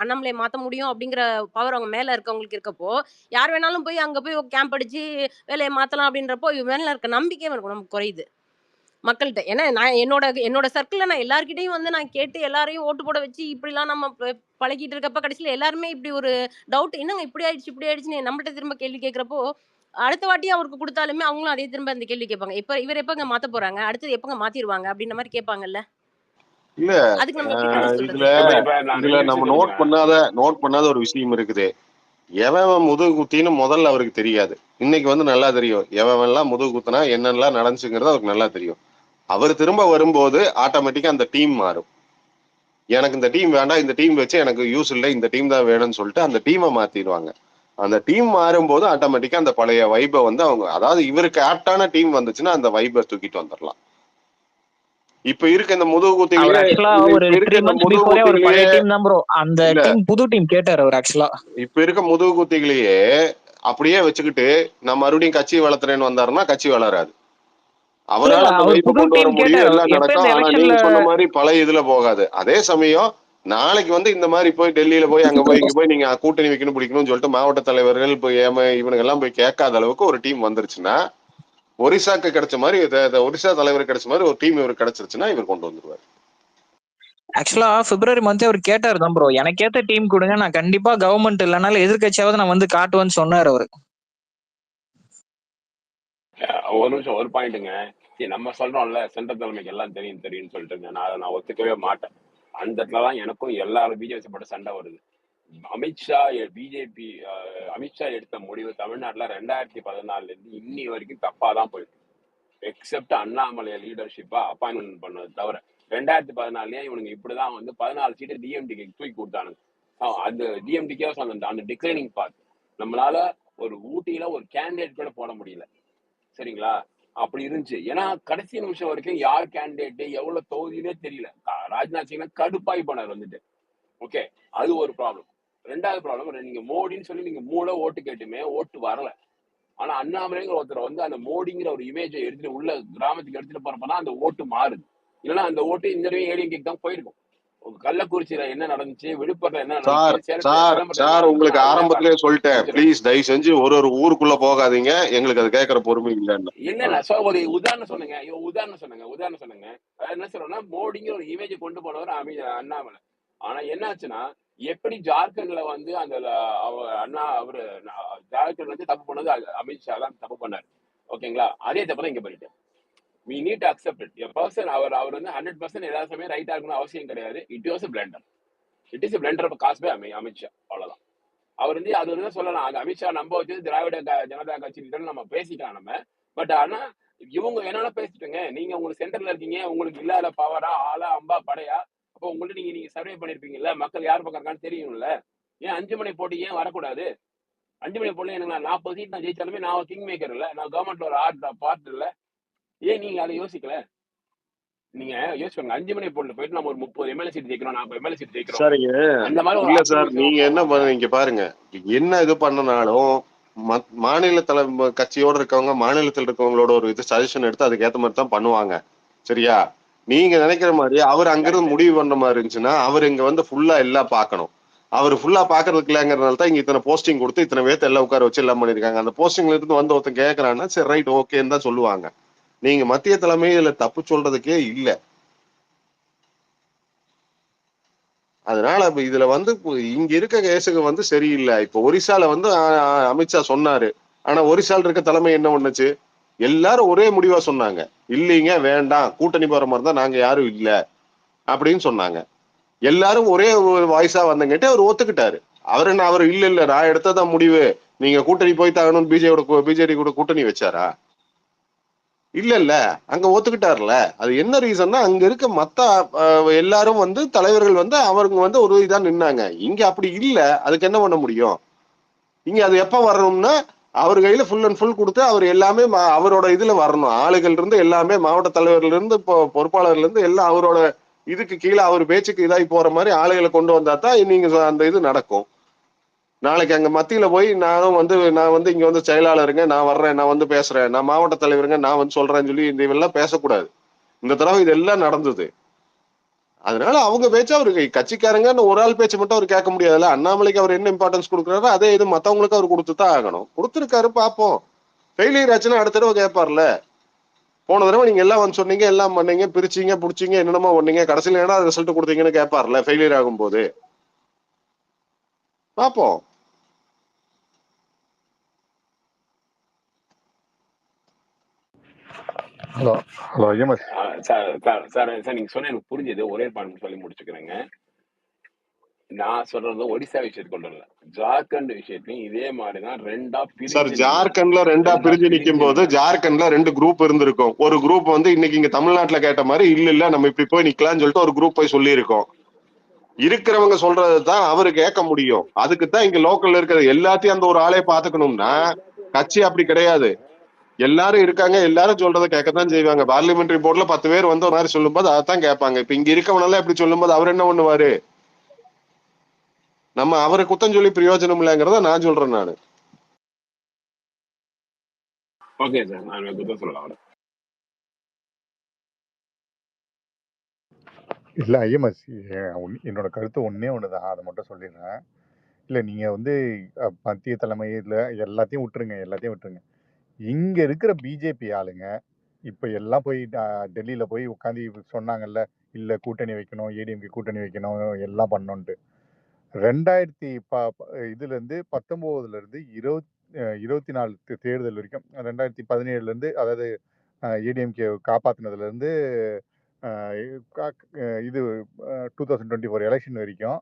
அண்ணாமலையை மாத்த முடியும் அப்படிங்கிற பவர் அவங்க மேல இருக்கவங்களுக்கு இருக்கப்போ, யார் வேணாலும் போய் அங்க போய் கேம்ப் அடிச்சு வேலையை மாத்தலாம் அப்படின்றப்போ மேல இருக்க நம்பிக்கையும் நமக்கு குறையுது மக்கள்கிட்ட. ஏன்னா நான் என்னோட சர்க்கிள்ல நான் எல்லார்கிட்டையும் வந்து நான் கேட்டு எல்லாரையும் ஓட்டு போட வச்சு இப்படிலாம் நம்ம பழகிட்டு இருக்கப்ப கடைசியில எல்லாருமே இப்படி ஒரு டவுட், என்னங்க இப்படி ஆயிடுச்சுன்னு நம்மள்ட்ட திரும்ப கேள்வி கேட்கிறப்போ, அடுத்த வாட்டி அவருக்கு கொடுத்தாலுமே அவங்களும் அதே திரும்ப அந்த கேள்வி கேட்பாங்க. இப்ப இவர் எப்பங்க மாத்த போறாங்க, அடுத்தது எப்பங்க மாத்திடுவாங்க அப்படின்ற மாதிரி கேட்பாங்கல்ல. இல்ல இதுல நம்ம நோட் பண்ணாத ஒரு விஷயம் இருக்குது. எவன் முதுகு குத்தின்னு முதல்ல அவருக்கு தெரியாது. இன்னைக்கு வந்து நல்லா தெரியும். எவன் எல்லாம் முதுகு குத்தினா என்னெல்லாம் நடந்துச்சுங்கிறது அவருக்கு நல்லா தெரியும். அவர் திரும்ப வரும்போது ஆட்டோமேட்டிக்கா அந்த டீம் மாறும். எனக்கு இந்த டீம் வேண்டாம், இந்த டீம் வச்சு எனக்கு யூஸ் இல்லை, இந்த டீம் தான் வேணும்னு சொல்லிட்டு அந்த டீமை மாத்திடுவாங்க. அந்த டீம் மாறும்போது ஆட்டோமேட்டிக்கா அந்த பழைய வைபை வந்து அவங்க, அதாவது இவருக்கு ஆப்டான டீம் வந்துச்சுன்னா அந்த வைபை தூக்கிட்டு வந்துடலாம். இப்ப இருக்க இந்த முதுகு குத்திகளே இப்ப இருக்க முதுகு குத்திகளையே அப்படியே வச்சுக்கிட்டு நான் மறுபடியும் கட்சி வளர்த்துறேன்னு வந்தாருன்னா கட்சி வளராது. அவரால் அந்த வைப்பை கொண்டு வர முடியும், எல்லாம் நடக்கும். ஆனா நீங்க சொன்ன மாதிரி பழைய இதுல போகாது. அதே சமயம் நாளைக்கு வந்து இந்த மாதிரி போய் டெல்லியில போய் அங்க போய் இங்க போய் நீங்க கூட்டணி வைக்கணும் பிடிக்கணும்னு சொல்லிட்டு மாவட்ட தலைவர்கள் போய் இவனுங்க எல்லாம் போய் கேட்காத அளவுக்கு ஒரு டீம் வந்துருச்சுன்னா, ஒரிசாக்கு கிடைச்ச மாதிரி ஒரிசா தலைவர் கிடைச்ச மாதிரி ஒரு டீம் இவர் கிடைச்சிருச்சுன்னா இவர் கொண்டு வந்துருவாரு. ஆக்சுவலா பிப்ரவரி மந்த் அவர் கேட்டாரு தான் ப்ரோ, எனக்கு ஏத்த டீம் கொடுங்க, நான் கண்டிப்பா கவர்மெண்ட் இல்லைனாலும் எதிர்கட்சியாவது நான் வந்து காட்டுவேன்னு சொன்னார் அவரு. ஒரு நிமிஷம், ஒரு பாயிண்ட்டுங்க. நம்ம சொல்றோம்ல சென்ட்ரல் தலைமைக்கு எல்லாம் தெரியும்னு சொல்லிட்டு நான் ஒத்துக்கவே மாட்டேன். அந்த இடத்துலதான் எனக்கும் எல்லாரும் பிஜேபி போட்ட சண்டை வருது. அமித்ஷா எடுத்த முடிவு தமிழ்நாட்டுல 2014 இருந்து இன்னி வரைக்கும் தப்பாதான் போயிட்டு, எக்ஸப்ட் அண்ணாமலை லீடர்ஷிப்பா அப்பாயின்மெண்ட் பண்ணது தவிர 2014 இவனுங்க இப்படிதான் வந்து 14 சீட்டு டிஎம்டிக்கு தூக்கி கொடுத்தானுங்க. அந்த டிஎம்டிக்கே அந்த டிக்ளைனிங் பார்ட். நம்மளால ஒரு ஊட்டியில ஒரு கேண்டிடேட் கூட போட முடியல. சரிங்களா? அப்படி இருந்துச்சு. ஏன்னா கடைசி நிமிஷம் வரைக்கும் யார் கேண்டிடேட் எவ்வளவு தொகுதினே தெரியல. ராஜ்நாத் சிங் கடுப்பாய் போனார் வந்துட்டு. ஓகே, அது ஒரு ப்ராப்ளம். 2வது ப்ராப்ளம், நீங்க மோடின்னு சொல்லி நீங்க ஓட்டு கேட்டுமே ஓட்டு வரல. ஆனா அண்ணாமலைங்கிற ஒருத்தர் வந்து அந்த மோடிங்கிற ஒரு இமேஜை எடுத்துட்டு உள்ள கிராமத்துக்கு எடுத்துட்டு போறப்பதான் அந்த ஓட்டு மாறுது. இல்லைன்னா அந்த ஓட்டு இந்த ஏடிஎம்கேக்கு தான் போயிருக்கும். கள்ளக்குறிச்சியில என்ன நடந்துச்சு, விழுப்புரத்துல என்ன சார் நடந்துச்சு, சார் சிதம்பரத்துல சார் என்ன உங்களுக்கு நடந்துச்சுன்னா அதுதான் ஆரம்பத்திலே காரணம். சொல்லிட்டேன், முடிச்சிடுறேன். ப்ளீஸ் தயவு செஞ்சு ஒரு ஊருக்குள்ள போகாதீங்க, எங்களுக்கு அது கேட்கற பொறுமை இல்லைன்னு. இல்ல ஒரு உதாரணம் சொன்னேங்க. உதாரணம் சொன்னேங்க. என்ன சொல்றேன்னா, மோடிங்கிற ஒரு இமேஜ் கொண்டு போனவர் அண்ணாமலை. ஆனா என்ன ஆச்சுன்னா, எப்படி ஜார்க்கண்ட்ல வந்து அந்த அவரு ஜார்க்கண்ட் வந்து தப்பு பண்ணது அமித்ஷா தான் தப்பு பண்ணாரு. ஓகேங்களா? அதே தப்பு தான் இங்க பண்ணிட்டு. we need to accept it. A person அவர் வந்து 100% எல்லா சமயம் ரைட்டா இருக்கணும் அவசியம் கிடையாது. It was a blunder. It is a blunder caused by Amit Shah. அவ்வளவுதான். அவர் வந்து அது வந்து சொல்லலாம், அது அமித்ஷா நம்ப வச்சது திராவிட ஜனதா கட்சி நம்ம பேசிக்கலாம் நம்ம. பட் ஆனா இவங்க என்னன்னா பேசிட்டுங்க, நீங்க உங்களுக்கு சென்டர்ல இருக்கீங்க, உங்களுக்கு இல்லாத பவரா ஆளா அம்பா படையா, அப்போ உங்கள்ட்ட நீங்க சர்வே பண்ணிருப்பீங்கல்ல, மக்கள் யார் பக்கம் இருக்கான்னு தெரியும்ல. ஏன் 5 மணி போட்டி ஏன் வரக்கூடாது? 5 மணி போட்டி எனக்கு 40 சீட் நான் ஜெயிச்சாலுமே நான் கிங் மேக்கர் இல்ல, நான் கவர்மெண்ட்ல ஒரு பார்ட் இல்ல. ஏன் நீங்க அதை யோசிக்கல? நீங்க யோசிப்பாங்க, 5 மணி போட்டு போயிட்டு நம்ம ஒரு 30 எம்எல்ஏ சீட் ஜெயிக்கிறோம், 40 எம்எல்ஏ சீட் ஜெயிக்கிறோம். சரிங்க, அந்த மாதிரி ஒரு இல்ல சார், ஆப்டிமிசம் நீங்க என்ன போவாங்க. இங்க பாருங்க, என்ன இது பண்ணனாலும் மாநில கட்சியோட இருக்கவங்க மாநிலத்தில் இருக்கவங்களோட ஒரு இது சஜஷன் எடுத்து அதுக்கேற்ற மாதிரி தான் பண்ணுவாங்க. சரியா? நீங்க நினைக்கிற மாதிரி அவர் அங்கிருந்து முடிவு பண்ண மாதிரி இருந்துச்சுன்னா அவர் இங்க வந்து ஃபுல்லா எல்லாம் பார்க்கணும். அவர் ஃபுல்லா பாக்குறதுக்கு இல்லைங்கிறதுனால தான் இங்க இத்தனை போஸ்டிங் கொடுத்து இத்தனை பேர்த்து எல்லாம் உட்கார வச்சு எல்லாம் பண்ணிருக்காங்க. அந்த போஸ்டிங்ல இருந்து வந்து ஒருத்தன் கேட்கறான்னா சரி ரைட் ஓகேன்னு தான் சொல்லுவாங்க. நீங்க மத்திய தலைமை இதுல தப்பு சொல்றதுக்கே இல்ல. அதனால இதுல வந்து இங்க இருக்க கேஸுக்கு வந்து சரியில்லை. இப்ப ஒரிசால வந்து அமித்ஷா சொன்னாரு. ஆனா ஒரிசால இருக்க தலைமை என்ன பண்ணுச்சு? எல்லாரும் ஒரே முடிவா சொன்னாங்க, இல்லைங்க வேண்டாம், கூட்டணி போற மாதிரி தான் நாங்க யாரும் இல்ல அப்படின்னு சொன்னாங்க. எல்லாரும் ஒரே வாய்ஸா வந்தங்கிட்ட அவர் ஒத்துக்கிட்டாரு. அவர் என்ன, அவர் இல்ல நான் எடுத்ததான் முடிவு, நீங்க கூட்டணி போய் தாகணும் பிஜேபி கூட கூட்டணி வச்சாரா? இல்ல அங்க ஒத்துக்கிட்டாருல. அது என்ன ரீசன்னா அங்க இருக்க மத்த எல்லாரும் வந்து தலைவர்கள் வந்து அவருங்க வந்து ஒரு இதான் நின்னாங்க. இங்க அப்படி இல்ல. அதுக்கு என்ன பண்ண முடியும்? இங்க அது எப்ப வரணும்னா அவர் கையில ஃபுல் அண்ட் ஃபுல் கொடுத்து அவர் எல்லாமே அவரோட இதுல வரணும். ஆளுகள் இருந்து எல்லாமே மாவட்ட தலைவர்ல இருந்து பொறுப்பாளர்ல இருந்து எல்லாம் அவரோட இதுக்கு கீழே அவர் பேச்சுக்கு இதாகி போற மாதிரி ஆளுகளை கொண்டு வந்தா தான் நீங்க அந்த இது நடக்கும். நாளைக்கு அங்க மத்தியில போய் நான் வந்து இங்க வந்து செயலாளருங்க, நான் வர்றேன், நான் வந்து பேசுறேன், நான் மாவட்ட தலைவருங்க, நான் வந்து சொல்றேன்னு சொல்லி இந்த இதெல்லாம் பேசக்கூடாது. இந்த தடவை இதெல்லாம் நடந்தது. அதனால அவங்க பேச்சு அவருக்கு கட்சிக்காரங்க ஒரு ஆள் பேச்சு மட்டும் அவர் கேட்க முடியாதுல்ல. அண்ணாமலைக்கு அவர் என்ன இம்பார்ட்டன்ஸ் கொடுக்குறாரோ அதே இது மத்தவங்களுக்கு அவர் கொடுத்துதான் ஆகணும். கொடுத்துருக்காரு, பார்ப்போம். ஃபெயிலியர் ஆச்சுன்னா அடுத்த தடவை கேட்பார்ல. போன தடவை நீங்க எல்லாம் வந்து சொன்னீங்க, எல்லாம் பண்ணீங்க, பிரிச்சிங்க புடிச்சிங்க, என்னென்னமோ பண்ணீங்க, கடைசியில ஏன்னா ரிசல்ட் கொடுத்தீங்கன்னு கேட்பார்ல ஃபெயிலியர் ஆகும் போது. பார்ப்போம். ஹலோ ஹலோ ஐஎம்எஸ் சார் நீங்க சொன்ன எனக்கு புரிஞ்சது. ஒரே பாயிண்ட் சொல்லி முடிச்சுக்கிறேங்க. நான் சொல்றது ஒடிசா விஷயத்தை கொண்டு வரல, ஜார்க்கண்ட் விஷயத்தையும் இதே மாதிரிதான் ரெண்டா சார், பிரிஞ்சு ஜார்க்கண்ட்ல ரெண்டா பிரிஞ்சு நிக்கும் போது ஜார்க்கண்ட்ல 2 குரூப் இருந்திருக்கும். ஒரு குரூப் வந்து இன்னைக்கு இங்க தமிழ்நாட்டுல கேட்ட மாதிரி இல்ல நம்ம இப்படி போய் நிக்கலாம்னு சொல்லிட்டு ஒரு குரூப் போய் சொல்லி இருக்கோம். இருக்கிறவங்க சொல்றதுதான் அவரு கேட்க முடியும். அதுக்குத்தான் இங்க லோக்கல்ல இருக்கிறது எல்லாத்தையும் அந்த ஒரு ஆளே பாத்துக்கணும்னா கட்சி அப்படி கிடையாது. எல்லாரும் இருக்காங்க, எல்லாரும் சொல்றதை கேட்கத்தான் செய்வாங்க. பார்லிமெண்டரி போர்ட்ல 10 பேர் வந்து ஒரு மாதிரி சொல்லும்போது அதைத்தான் கேட்பாங்க. இப்ப இங்க இருக்கவனால எப்படி சொல்லும்போது அவர் என்ன பண்ணுவாரு? நம்ம அவரை குத்தம் சொல்லி பிரயோஜனம் இல்லைங்கிறத நான் சொல்றேன் நானு. ஓகே சார், நான் குத்தம் சொல்லலாம். இல்லை ஐஎம்எஸ், என்னோட கருத்து ஒன்றே ஒன்று தான், அதை மட்டும் சொல்லிடுறேன். இல்லை நீங்கள் வந்து மத்திய தலைமையில் எல்லாத்தையும் விட்டுருங்க. இங்கே இருக்கிற பிஜேபி ஆளுங்க இப்போ எல்லாம் போய் டெல்லியில் போய் உட்காந்து சொன்னாங்கல்ல, இல்லை கூட்டணி வைக்கணும், ஏடிஎம்கே கூட்டணி வைக்கணும், எல்லாம் பண்ணோன்ட்டு. 2000 19 24 தேர்தல் வரைக்கும், 2017 அதாவது ஏடிஎம்கே காப்பாற்றினதுலேருந்து இது 2024 எலெக்ஷன் வரைக்கும்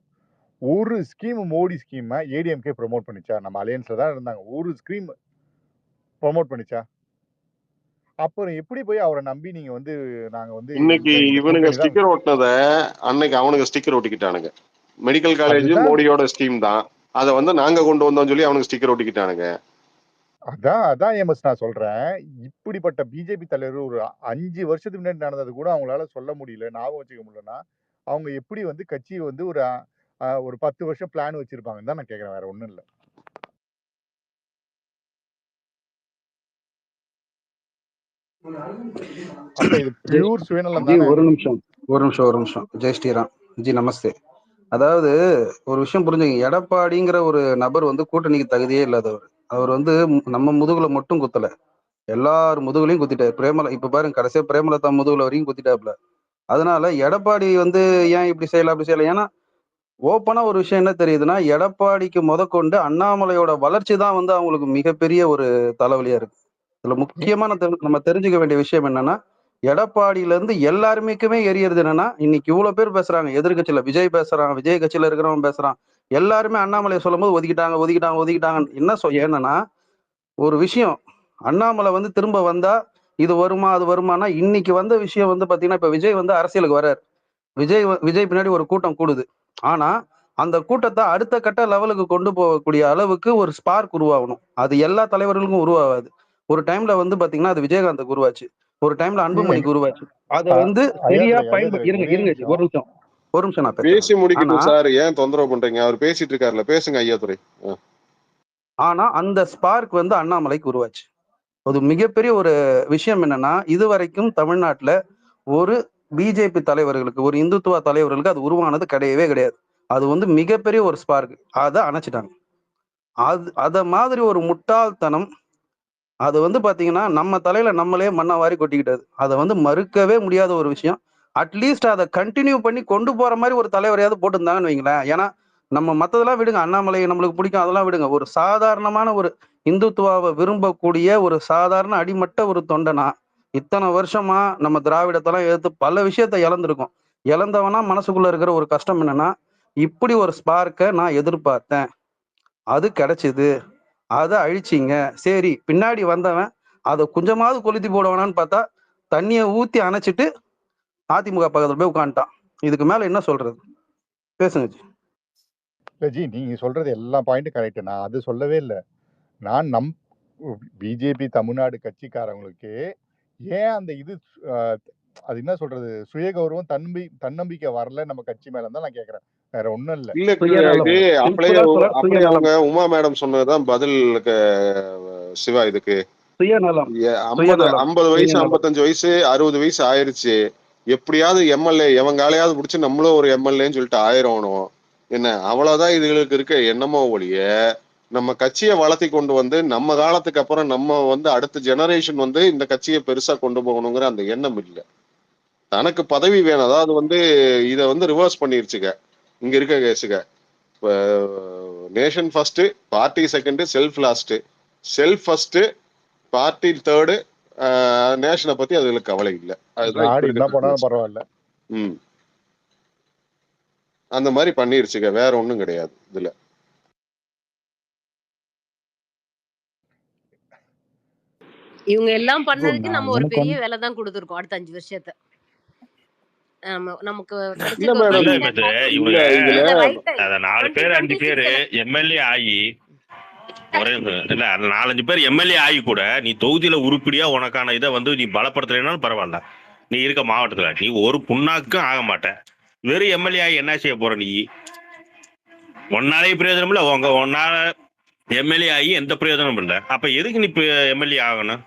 ஒரு ஸ்கீம், மோடி ஸ்கீமை ஏடிஎம்கே ப்ரொமோட் பண்ணிச்சா? நம்ம அலையன்ஸ்ல தான் இருந்தாங்க, ஒரு ஸ்கீம் ப்ரொமோட் பண்ணிச்சா? அப்புறம் எப்படி போய் அவரை நம்பி நீங்க வந்து நாங்க வந்து இன்னைக்கு இவனுங்க ஸ்டிக்கர் ஓட்டினத அன்னைக்கு அவனுக்கு ஸ்டிக்கர் ஒட்டிக்கிட்டானுங்க. மெடிக்கல் காலேஜ் மோடியோட ஸ்கீம் தான், அதை வந்து நாங்க கொண்டு வந்தோம் சொல்லி அவனுக்கு ஸ்டிக்கர் ஒட்டிக்கிட்டானுங்க. அதான் எம்எஸ் நான் சொல்றேன். இப்படிப்பட்ட பிஜேபி தலைவர் ஒரு 5 வருஷத்துக்கு முன்னாடி நடந்தது கூட அவங்களால சொல்ல முடியல, ஞாபகம் வச்சுக்க முடியலன்னா, அவங்க எப்படி வந்து கட்சிய வந்து ஒரு 10 வருஷம் பிளான் வச்சிருப்பாங்கன்னு தான் நான் கேட்கிறேன். வேற ஒண்ணும் இல்ல. அப்ப இது பியூர் சுயநலம் ஜி தானே? ஒரு நிமிஷம். ஜெய் ஸ்ரீராம் ஜி, நமஸ்தே. அதாவது ஒரு விஷயம் புரிஞ்சுங்க, எடப்பாடிங்கிற ஒரு நபர் வந்து கூட்டணிக்கு தகுதியே இல்லாதவர். அவர் வந்து நம்ம முதுகுல மட்டும் குத்தல, எல்லார் முதுகுலையும் குத்திட்டாரு. பிரேமலா இப்ப பாருங்க, கடைசியா பிரேமலதா முதுகுல வரைக்கும் குத்திட்டாப்ல. அதனால எடப்பாடி வந்து ஏன் இப்படி செய்யல அப்படி செய்யல, ஏன்னா ஓப்பனா ஒரு விஷயம் என்ன தெரியுதுன்னா, எடப்பாடிக்கு முதற்கொண்டு அண்ணாமலையோட வளர்ச்சி தான் வந்து அவங்களுக்கு மிகப்பெரிய ஒரு தலைவலியா இருக்கு. இதுல முக்கியமா நம்ம தெரிஞ்சுக்க வேண்டிய விஷயம் என்னன்னா, எடப்பாடியில இருந்து எல்லாருமேக்குமே எரியறது என்னன்னா, இன்னைக்கு இவ்வளவு பேர் பேசுறாங்க, எதிர்கட்சியில விஜய் பேசுறான், விஜய் கட்சியில இருக்கிறவன் பேசுறான், எல்லாருமே அண்ணாமலையை சொல்லும் போது ஒதுக்கிட்டாங்க. என்னன்னா ஒரு விஷயம், அண்ணாமலை வந்து திரும்ப வந்தா இது வருமா அது வருமானா, இன்னைக்கு வந்த விஷயம் வந்து பாத்தீங்கன்னா, இப்ப விஜய் வந்து அரசியலுக்கு வர்றாரு. விஜய் பின்னாடி ஒரு கூட்டம் கூடுது. ஆனா அந்த கூட்டத்தை அடுத்த கட்ட லெவலுக்கு கொண்டு போகக்கூடிய அளவுக்கு ஒரு ஸ்பார்க் உருவாகணும். அது எல்லா தலைவர்களுக்கும் உருவாகாது. ஒரு டைம்ல வந்து பாத்தீங்கன்னா அது விஜயகாந்துக்கு உருவாச்சு, ஒரு டைம்ல அன்புமணிக்கு உருவாச்சு. அதை வந்து சரியா இருங்க ஒரு நிமிஷம் நான் பேசி பேசுறேன். முடிக்கட்டும் சார், ஏன் தொந்தரவு பண்றீங்க? அவர் பேசிட்டு இருக்காருல்ல, பேசுங்க ஐயாதுரை. ஆனா அந்த ஸ்பார்க் வந்து அண்ணாமலைக்கு உருவாச்சு. அது மிகப்பெரிய ஒரு விஷயம். என்னன்னா இதுவரைக்கும் தமிழ்நாட்டுல ஒரு பிஜேபி தலைவர்களுக்கு, ஒரு இந்துத்துவ தலைவர்களுக்கு அது உருவானது கிடையவே கிடையாது. அது வந்து மிகப்பெரிய ஒரு ஸ்பார்க். அதை அணைச்சிட்டாங்க. அத மாதிரி ஒரு முட்டாள்தனம் அது வந்து பாத்தீங்கன்னா நம்ம தலையில நம்மளே மண்ணை வாரி கொட்டிக்கிட்டது. அதை வந்து மறுக்கவே முடியாத ஒரு விஷயம். அட்லீஸ்ட் அதை கண்டினியூ பண்ணி கொண்டு போற மாதிரி ஒரு தலைவரையாவது போட்டுருந்தாங்கன்னு வைங்களேன். ஏன்னா நம்ம மத்ததெல்லாம் விடுங்க, அண்ணாமலை நம்மளுக்கு பிடிக்கும் அதெல்லாம் விடுங்க, ஒரு சாதாரணமான ஒரு இந்துத்துவாவை விரும்பக்கூடிய ஒரு சாதாரண அடிமட்ட ஒரு தொண்டனா இத்தனை வருஷமா நம்ம திராவிடத்தெல்லாம் எடுத்து பல விஷயத்த இழந்திருக்கோம். இழந்தவனா மனசுக்குள்ள இருக்கிற ஒரு கஷ்டம் என்னன்னா, இப்படி ஒரு ஸ்பார்க்கை நான் எதிர்பார்த்தேன், அது கிடைச்சது, அதை அழிச்சிங்க. சரி, பின்னாடி வந்தவன் அதை கொஞ்சமாவது கொளுத்தி போடுவானான்னு பார்த்தா தண்ணியை ஊத்தி அணைச்சிட்டு அதிமுக பக்கத்துல போய் உட்காந்துட்டான். இதுக்கு மேல என்ன சொல்றது? பேசுங்க ஜி. இல்ல ஜி, நீங்க சொல்றது எல்லா பாயிண்ட்டும் கரெக்ட். நான் அது சொல்லவே இல்லை. நான் பிஜேபி தமிழ்நாடு கட்சிக்காரங்களுக்கு ஏன் அந்த இது அது என்ன சொல்றது, சுய கௌரவம் தன்னம்பிக்கை வரல நம்ம கட்சி மேல தான் நான் கேக்குறேன். வேற ஒண்ணும் இல்ல. இல்ல இது அப்படியே அவங்க உமா மேடம் சொன்னதுதான் பதில் சிவா. இதுக்கு 50 வயசு 55 வயசு 60 வயசு ஆயிருச்சு, எப்படியாவது எம்எல்ஏ எவங்காலையாவது பிடிச்சி நம்மளும் ஒரு எம்எல்ஏன்னு சொல்லிட்டு ஆயிரணும் என்ன, அவ்வளவுதான் இதுகளுக்கு இருக்க எண்ணமோ ஒழிய நம்ம கட்சியை வளர்த்தி கொண்டு வந்து நம்ம காலத்துக்கு அப்புறம் நம்ம வந்து அடுத்த ஜெனரேஷன் வந்து இந்த கட்சியை பெருசா கொண்டு போகணுங்கிற அந்த எண்ணம் இல்லை. தனக்கு பதவி வேணும். அதாவது வந்து இதை வந்து ரிவர்ஸ் பண்ணிருச்சுங்க இங்க இருக்க கேஸுங்க. Nation first, party second, self last, self first, party third, நேஷனை பத்தி அதுல கவலை இல்லை. அதுதான் பரவாயில்ல. அந்த மாதிரி பண்ணிருச்சுங்க, வேற ஒண்ணும் கிடையாது இதுல. இவங்க எல்லாம் பண்ணதுக்கு நம்ம ஒரு பெரிய வேலை தான் கொடுத்துருக்கோம் அடுத்த 5 வருஷத்தை. நமக்கு நாலு பேர் 5 பேரு எம்எல்ஏ ஆகி ஒரே இல்ல 4-5 பேர் எம்எல்ஏ ஆகி கூட நீ தொகுதியில உருப்படியா உனக்கான இதை வந்து நீ பலப்படுத்தலைனாலும் பரவாயில்ல, நீ இருக்க மாவட்டத்துல நீ ஒரு புண்ணாக்கும் ஆக மாட்ட. வெறும் எம்எல்ஏ ஆகி என்ன செய்ய போற? நீ ஒன்னாலே பிரயோஜனம் இல்ல, ஒன்னால எம்எல்ஏ ஆகி எந்த பிரயோஜனமும் இல்லை. அப்ப எதுக்கு நீ எம்எல்ஏ ஆகணும்?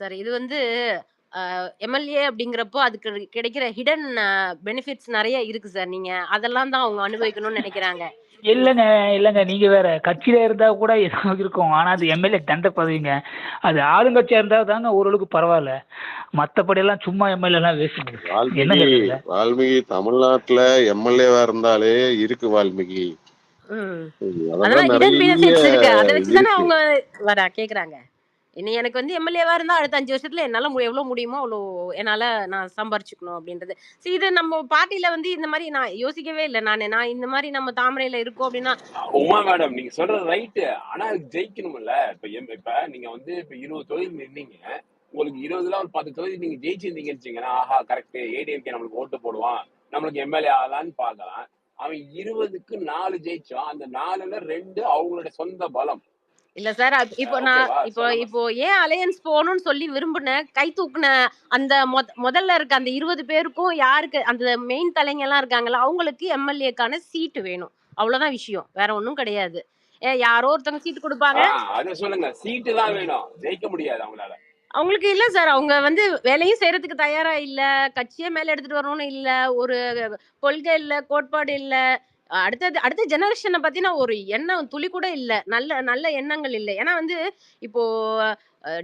சார் இது வந்து எம்எல்ஏ அப்படிங்கிறப்போ அதுக்கு கிடைக்கிற ஹிடன் பெனிஃபிட்ஸ் நிறைய இருக்கு சார். நீங்க அதெல்லாம் தான் அவங்க அனுபவிக்கணும்னு நினைக்கிறாங்க. இல்லைங்க நீங்க வேற கட்சியில இருந்தா கூட இருக்கும். ஆனா அது எம்எல்ஏ தண்ட பதவிங்க. அது ஆளுங்கட்சியா இருந்தா தாங்க ஓரளவுக்கு பரவாயில்ல. மத்தபடி எல்லாம் சும்மா எம்எல்ஏ எல்லாம் வேஸ்ட். என்ன வால்மீகி தமிழ்நாட்டுல எம்எல்ஏவா இருந்தாலே இருக்கு வால்மீகி. அதெல்லாம் ஹிடன் பெனிஃபிட்ஸ் இருக்கு. அதை வச்சுதானே அவங்க வர கேக்குறாங்க. இனி எனக்கு வந்து எம்எல்ஏவா இருந்தா அடுத்த 5 வருஷத்துல என்னால எவ்வளவு முடியுமோ அவ்வளோ என்னால நான் சம்பாரிச்சுக்கணும் அப்படின்றது. இது நம்ம பார்ட்டில வந்து இந்த மாதிரி நான் யோசிக்கவே இல்லை. நான் இந்த மாதிரி நம்ம தாமரையில இருக்கோம் அப்படின்னா. உமா மேடம் நீங்க சொல்றது ரைட்டு, ஆனா ஜெயிக்கணும்ல. இப்ப நீங்க வந்து இப்ப 20 தொகுதி நின்னீங்க, உங்களுக்கு 20ல ஒரு 10 தொகுதி நீங்க ஜெயிச்சிருந்தீங்கன்னு வச்சுங்கன்னா, ஆஹா கரெக்ட், ஏடிஎம்கே நம்மளுக்கு ஓட்டு போடுவான், நம்மளுக்கு எம்எல்ஏ ஆகலான்னு பார்க்கலாம். அவன் 20க்கு 4 ஜெயிச்சான். அந்த 4ல 2 அவங்களோட சொந்த பலம். இல்ல சார், இப்போ நான் இப்போ ஏன் அலையன்ஸ் போகணும்னு சொல்லி விரும்பினேன், கை தூக்குன அந்த முதல்ல இருக்க அந்த 20 பேருக்கும் யாருக்கு அந்த மெயின் தலைங்க எல்லாம் இருக்காங்கல்ல, அவங்களுக்கு எம்எல்ஏக்கான சீட்டு வேணும். அவ்வளவுதான் விஷயம். வேற ஒண்ணும் கிடையாது. யாரோ ஒருத்தவங்க சீட்டு கொடுப்பாங்க. அத சொல்லுங்க, சீட்டு தான் வேணும், ஜெயிக்க முடியாது அவங்களால. அவங்களுக்கு இல்ல சார், அவங்க வந்து வேலையும் செய்யறதுக்கு தயாரா இல்ல, கட்சியை மேல எடுத்துட்டு வரணும்னு இல்ல, ஒரு கொள்கை இல்ல, கோட்பாடு இல்ல, அடுத்த ஜெனரேஷனை பத்தின ஒரு எண்ணம் துளி கூட இல்ல, நல்ல நல்ல எண்ணங்கள் இல்லை. ஏன்னா வந்து இப்போ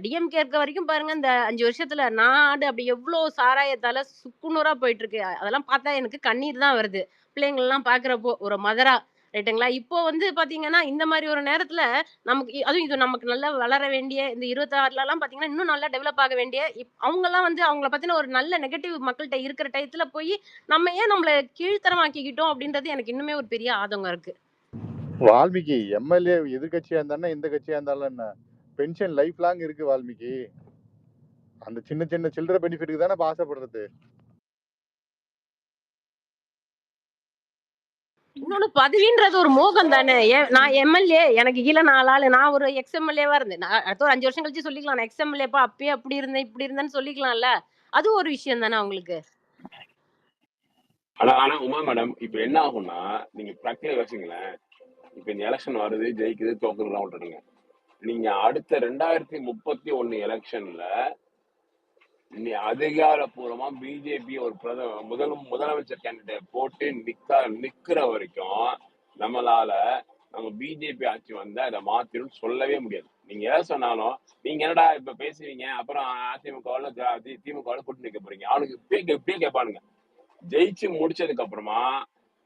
டிஎம்கே இருக்க வரைக்கும் பாருங்க, இந்த 5 வருஷத்துல நாடு அப்படி எவ்வளவு சாராயத்தால சுக்குநூறா போயிட்டு இருக்கு. அதெல்லாம் பார்த்தா எனக்கு கண்ணீர் தான் வருது, பிள்ளைங்கள் எல்லாம் பாக்குறப்போ ஒரு மதரா. ரைட்டுங்களா? இப்போ வந்து பாத்தீங்கன்னா இந்த மாதிரி ஒரு நேரத்துல நமக்கு அதுவும் இது நமக்கு நல்லா வளர வேண்டிய இந்த 26ல எல்லாம் பாத்தீங்கன்னா இன்னும் நல்லா டெவலப் ஆக வேண்டிய அவங்க எல்லாம் வந்து அவங்கள பத்தின ஒரு நல்ல நெகட்டிவ் மக்கள்கிட்ட இருக்கிற டயத்துல போய் நம்ம ஏன் நம்மள கீழ்த்தரமாக்கிக்கிட்டோம் அப்படின்றது எனக்கு இன்னுமே ஒரு பெரிய ஆதங்கம் இருக்கு. வால்மீகி எம்எல்ஏ எதிர்கட்சியா இருந்தா இந்த கட்சியா இருந்தாலும் என்ன, பென்ஷன் லைஃப் லாங் இருக்கு வால்மீகி. அந்த சின்ன சின்ன சில்லற பெனிஃபிட்டுக்கு தானே ஆசைப்படுறது. இன்னொன்னு பதவின்றது ஒரு மோகம் தானே. நான் எம்எல்ஏ, எனக்கு கீழே 4 ஆளு, நான் ஒரு எக்ஸ்எம்எல்ஏவா இருந்தேன், அடுத்த ஒரு 5 வருஷம் கழிச்சு சொல்லிக்கலாம் நான் எக்ஸ்எம்எல்ஏப்பா, அப்பயே அப்படி இருந்தேன் இப்படி இருந்தேன்னு சொல்லிக்கலாம்ல. அது ஒரு விஷயம் தானே அவங்களுக்கு. ஆனா உமா மேடம், இப்ப என்ன ஆகும்னா, நீங்க ப்ராக்டிகலா யோசிங்களேன், இப்ப இந்த எலெக்ஷன் வருது, ஜெயிக்குது தோக்குறதுலாம் விட்டுடுங்க. நீங்க அடுத்த 2031 எலெக்ஷன்ல நீ அதிகாரப்பூர்வமா பிஜேபி ஒரு முதலமைச்சர் கேண்டிடேட் போட்டு நிக்கிற வரைக்கும் நம்மளால நம்ம பிஜேபி ஆட்சி வந்தா அதை மாத்திரும் சொல்லவே முடியாது. நீங்க எதாவது சொன்னாலும் நீங்க என்னடா இப்ப பேசுவீங்க, அப்புறம் அதிமுக திமுக கூட்டு நிக்க போறீங்க, அவனுக்கு இப்பயே கேட்பானுங்க. ஜெயிச்சு முடிச்சதுக்கு அப்புறமா,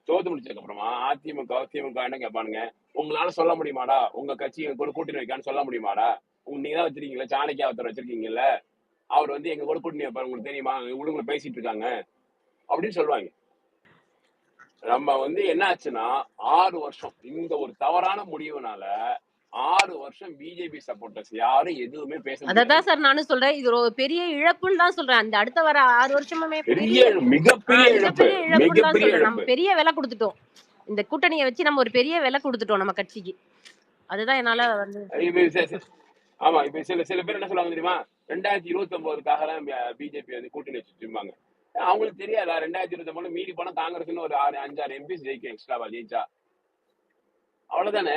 தோத்து முடிச்சதுக்கு அப்புறமா திமுக என்ன கேட்பானுங்க, உங்களால சொல்ல முடியுமாடா உங்க கட்சி கூட கூட்டணி வைக்கான்னு சொல்ல முடியுமாடா, நீங்க தான் வச்சிருக்கீங்களா, சாணக்கியா ஒருத்தர் வச்சிருக்கீங்கல்ல, அவர் வந்து எங்க கூட கூட்டணி வைப்பாரு, உங்களுக்கு தெரியுமா, உங்களை பேசிட்டு இருக்காங்க அப்படின்னு சொல்லுவாங்க. நம்ம வந்து என்ன ஆச்சுன்னா 6 வருஷம் இந்த ஒரு தவறான முடிவுனால 6 வருஷம் பிஜேபி சப்போர்ட்டர்ஸ் யாரும் எதுவுமே பேச முடியாது. அததான் சார் நானும் சொல்றேன், இது ஒரு பெரிய இழப்புன்னு தான் சொல்றேன். அந்த அடுத்த வர 6 வருஷமுமே மிகப்பெரிய இழப்பு. நம்ம பெரிய விலை கொடுத்துட்டோம், இந்த கூட்டணியை வச்சு நம்ம ஒரு பெரிய விலை கொடுத்துட்டோம் நம்ம கட்சிக்கு. அதுதான் என்னால வந்து ஆமா. இப்ப சில பேர் என்ன சொல்லுவாங்க தெரியுமா, 2029க்காக தான் பிஜேபி வந்து கூட்டணி வச்சுருப்பாங்க. அவங்களுக்கு தெரியாதா 2029 மீறி போனா காங்கிரஸ் ஒரு 5-6 எம்பிஸ் ஜெயிக்கும், எக்ஸ்ட்ராவா ஜெயிச்சா அவ்வளவுதானே.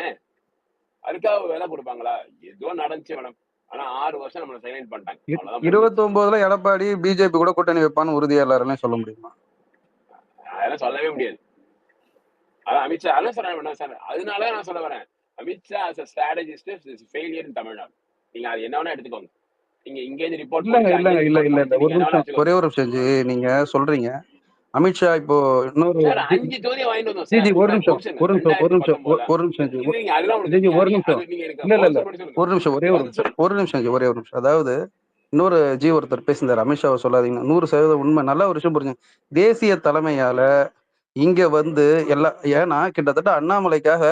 அதுக்காக வேலை கொடுப்பாங்களா? ஏதோ நடந்துச்சு மேடம். ஆனா 6 வருஷம் நம்மள சைலண்ட் பண்ணிட்டாங்க. 29ல எடப்பாடி பிஜேபி கூட கூட்டணி வைப்பான்னு உறுதியா எல்லாரும் சொல்ல முடியுமா? அதெல்லாம் சொல்லவே முடியாது. அதான் அமித்ஷா அதான் சொல்றேன். அதனால நான் சொல்ல வரேன், Amit Shah as a strategist is failure in Tamil Nadu. நீங்க அது என்ன வேணா எடுத்துக்கோங்க. நீங்க இங்க இருந்து ரிப்போர்ட் இல்ல ஒரே ஒரு நிமிஷம் நீங்க சொல்றீங்க அமித்ஷா இப்போ இன்னொரு 5 தொகுதி வாங்கிட்டு வந்தோம் சார். ஒரு நிமிஷம் ஒரே ஒரு நிமிஷம். அதாவது இன்னொரு ஒருத்தர் பேசினார், அமித்ஷாவை சொல்லாதீங்க. 100% உண்மை. நல்ல ஒரு விஷயம் புரிஞ்சுங்க. தேசிய தலைமையால இங்க வந்து ஏன்னா கிட்டத்தட்ட அண்ணாமலைக்காக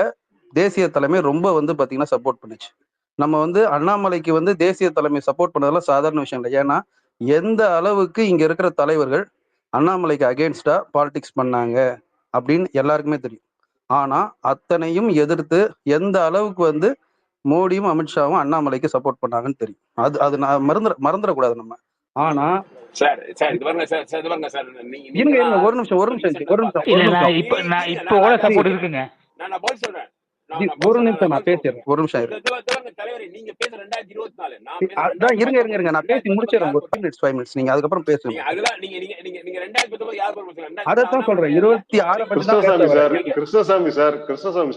தேசிய தலைமை ரொம்ப வந்து பாத்தீங்கன்னா சப்போர்ட் பண்ணுச்சு. நம்ம வந்து அண்ணாமலைக்கு வந்து தேசிய தலைமை சப்போர்ட் பண்ணதெல்லாம் சாதாரண விஷயம் இல்லை. ஏன்னா எந்த அளவுக்கு இங்க இருக்கிற தலைவர்கள் அண்ணாமலைக்கு அகேன்ஸ்டா பாலிடிக்ஸ் பண்ணாங்க அப்படின்னு எல்லாருக்குமே தெரியும். ஆனா அத்தனையும் எதிர்த்து எந்த அளவுக்கு வந்து மோடியும் அமித்ஷாவும் அண்ணாமலைக்கு சப்போர்ட் பண்ணாங்கன்னு தெரியும். அது நான் மறந்துடக்கூடாது நம்ம. ஆனா ஒரு நிமிஷம் ஒரு நிமிஷம் நான் பேசுறேன். ஒரு நிமிஷம் இருங்க, நான் பேசி முடிச்சிடறேன். 5 minutes நீங்க அதுக்கப்புறம் பேசுங்க. அதான் சொல்றேன். 26 கிருஷ்ணசாமி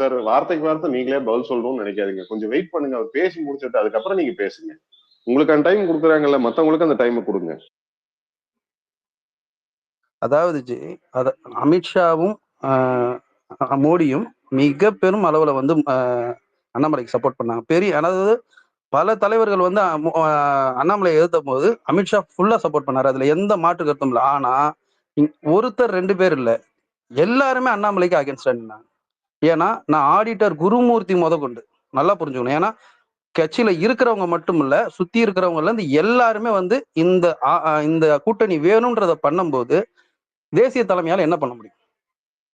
சார் வார்த்தைக்கு வார்த்தை நீங்களே பதில் சொல்லணும்னு நினைக்காதீங்க. கொஞ்சம் வெயிட் பண்ணுங்க, அவர் பேசி முடிச்சுட்டு அதுக்கப்புறம் நீங்க பேசுங்க. உங்களுக்கான டைம் கொடுக்குறாங்கல்ல, மத்தவங்களுக்கு அந்த டைம் கொடுங்க. அதாவது அமித்ஷாவும் மோடியும் மிக பெரும் அளவுல வந்து அண்ணாமலைக்கு சப்போர்ட் பண்ணாங்க. அதாவது பல தலைவர்கள் வந்து அண்ணாமலையை எதிர்த்த போது அமித்ஷா ஃபுல்லா சப்போர்ட் பண்ணாரு. அதுல எந்த மாற்று கருத்தும் இல்லை. ஆனா ஒருத்தர் 2 பேர் இல்ல, எல்லாருமே அண்ணாமலைக்கு அகேன்ஸ்டா நின்னாங்க. ஏன்னா நான் ஆடிட்டர் குருமூர்த்தி கொண்டு நல்லா புரிஞ்சுக்கணும். ஏன்னா கட்சியில இருக்கிறவங்க மட்டும் இல்ல, சுத்தி இருக்கிறவங்கல இருந்து எல்லாருமே வந்து இந்த கூட்டணி வேணும்ன்றத பண்ணும்போது தேசிய தலைமையால என்ன பண்ண முடியும்?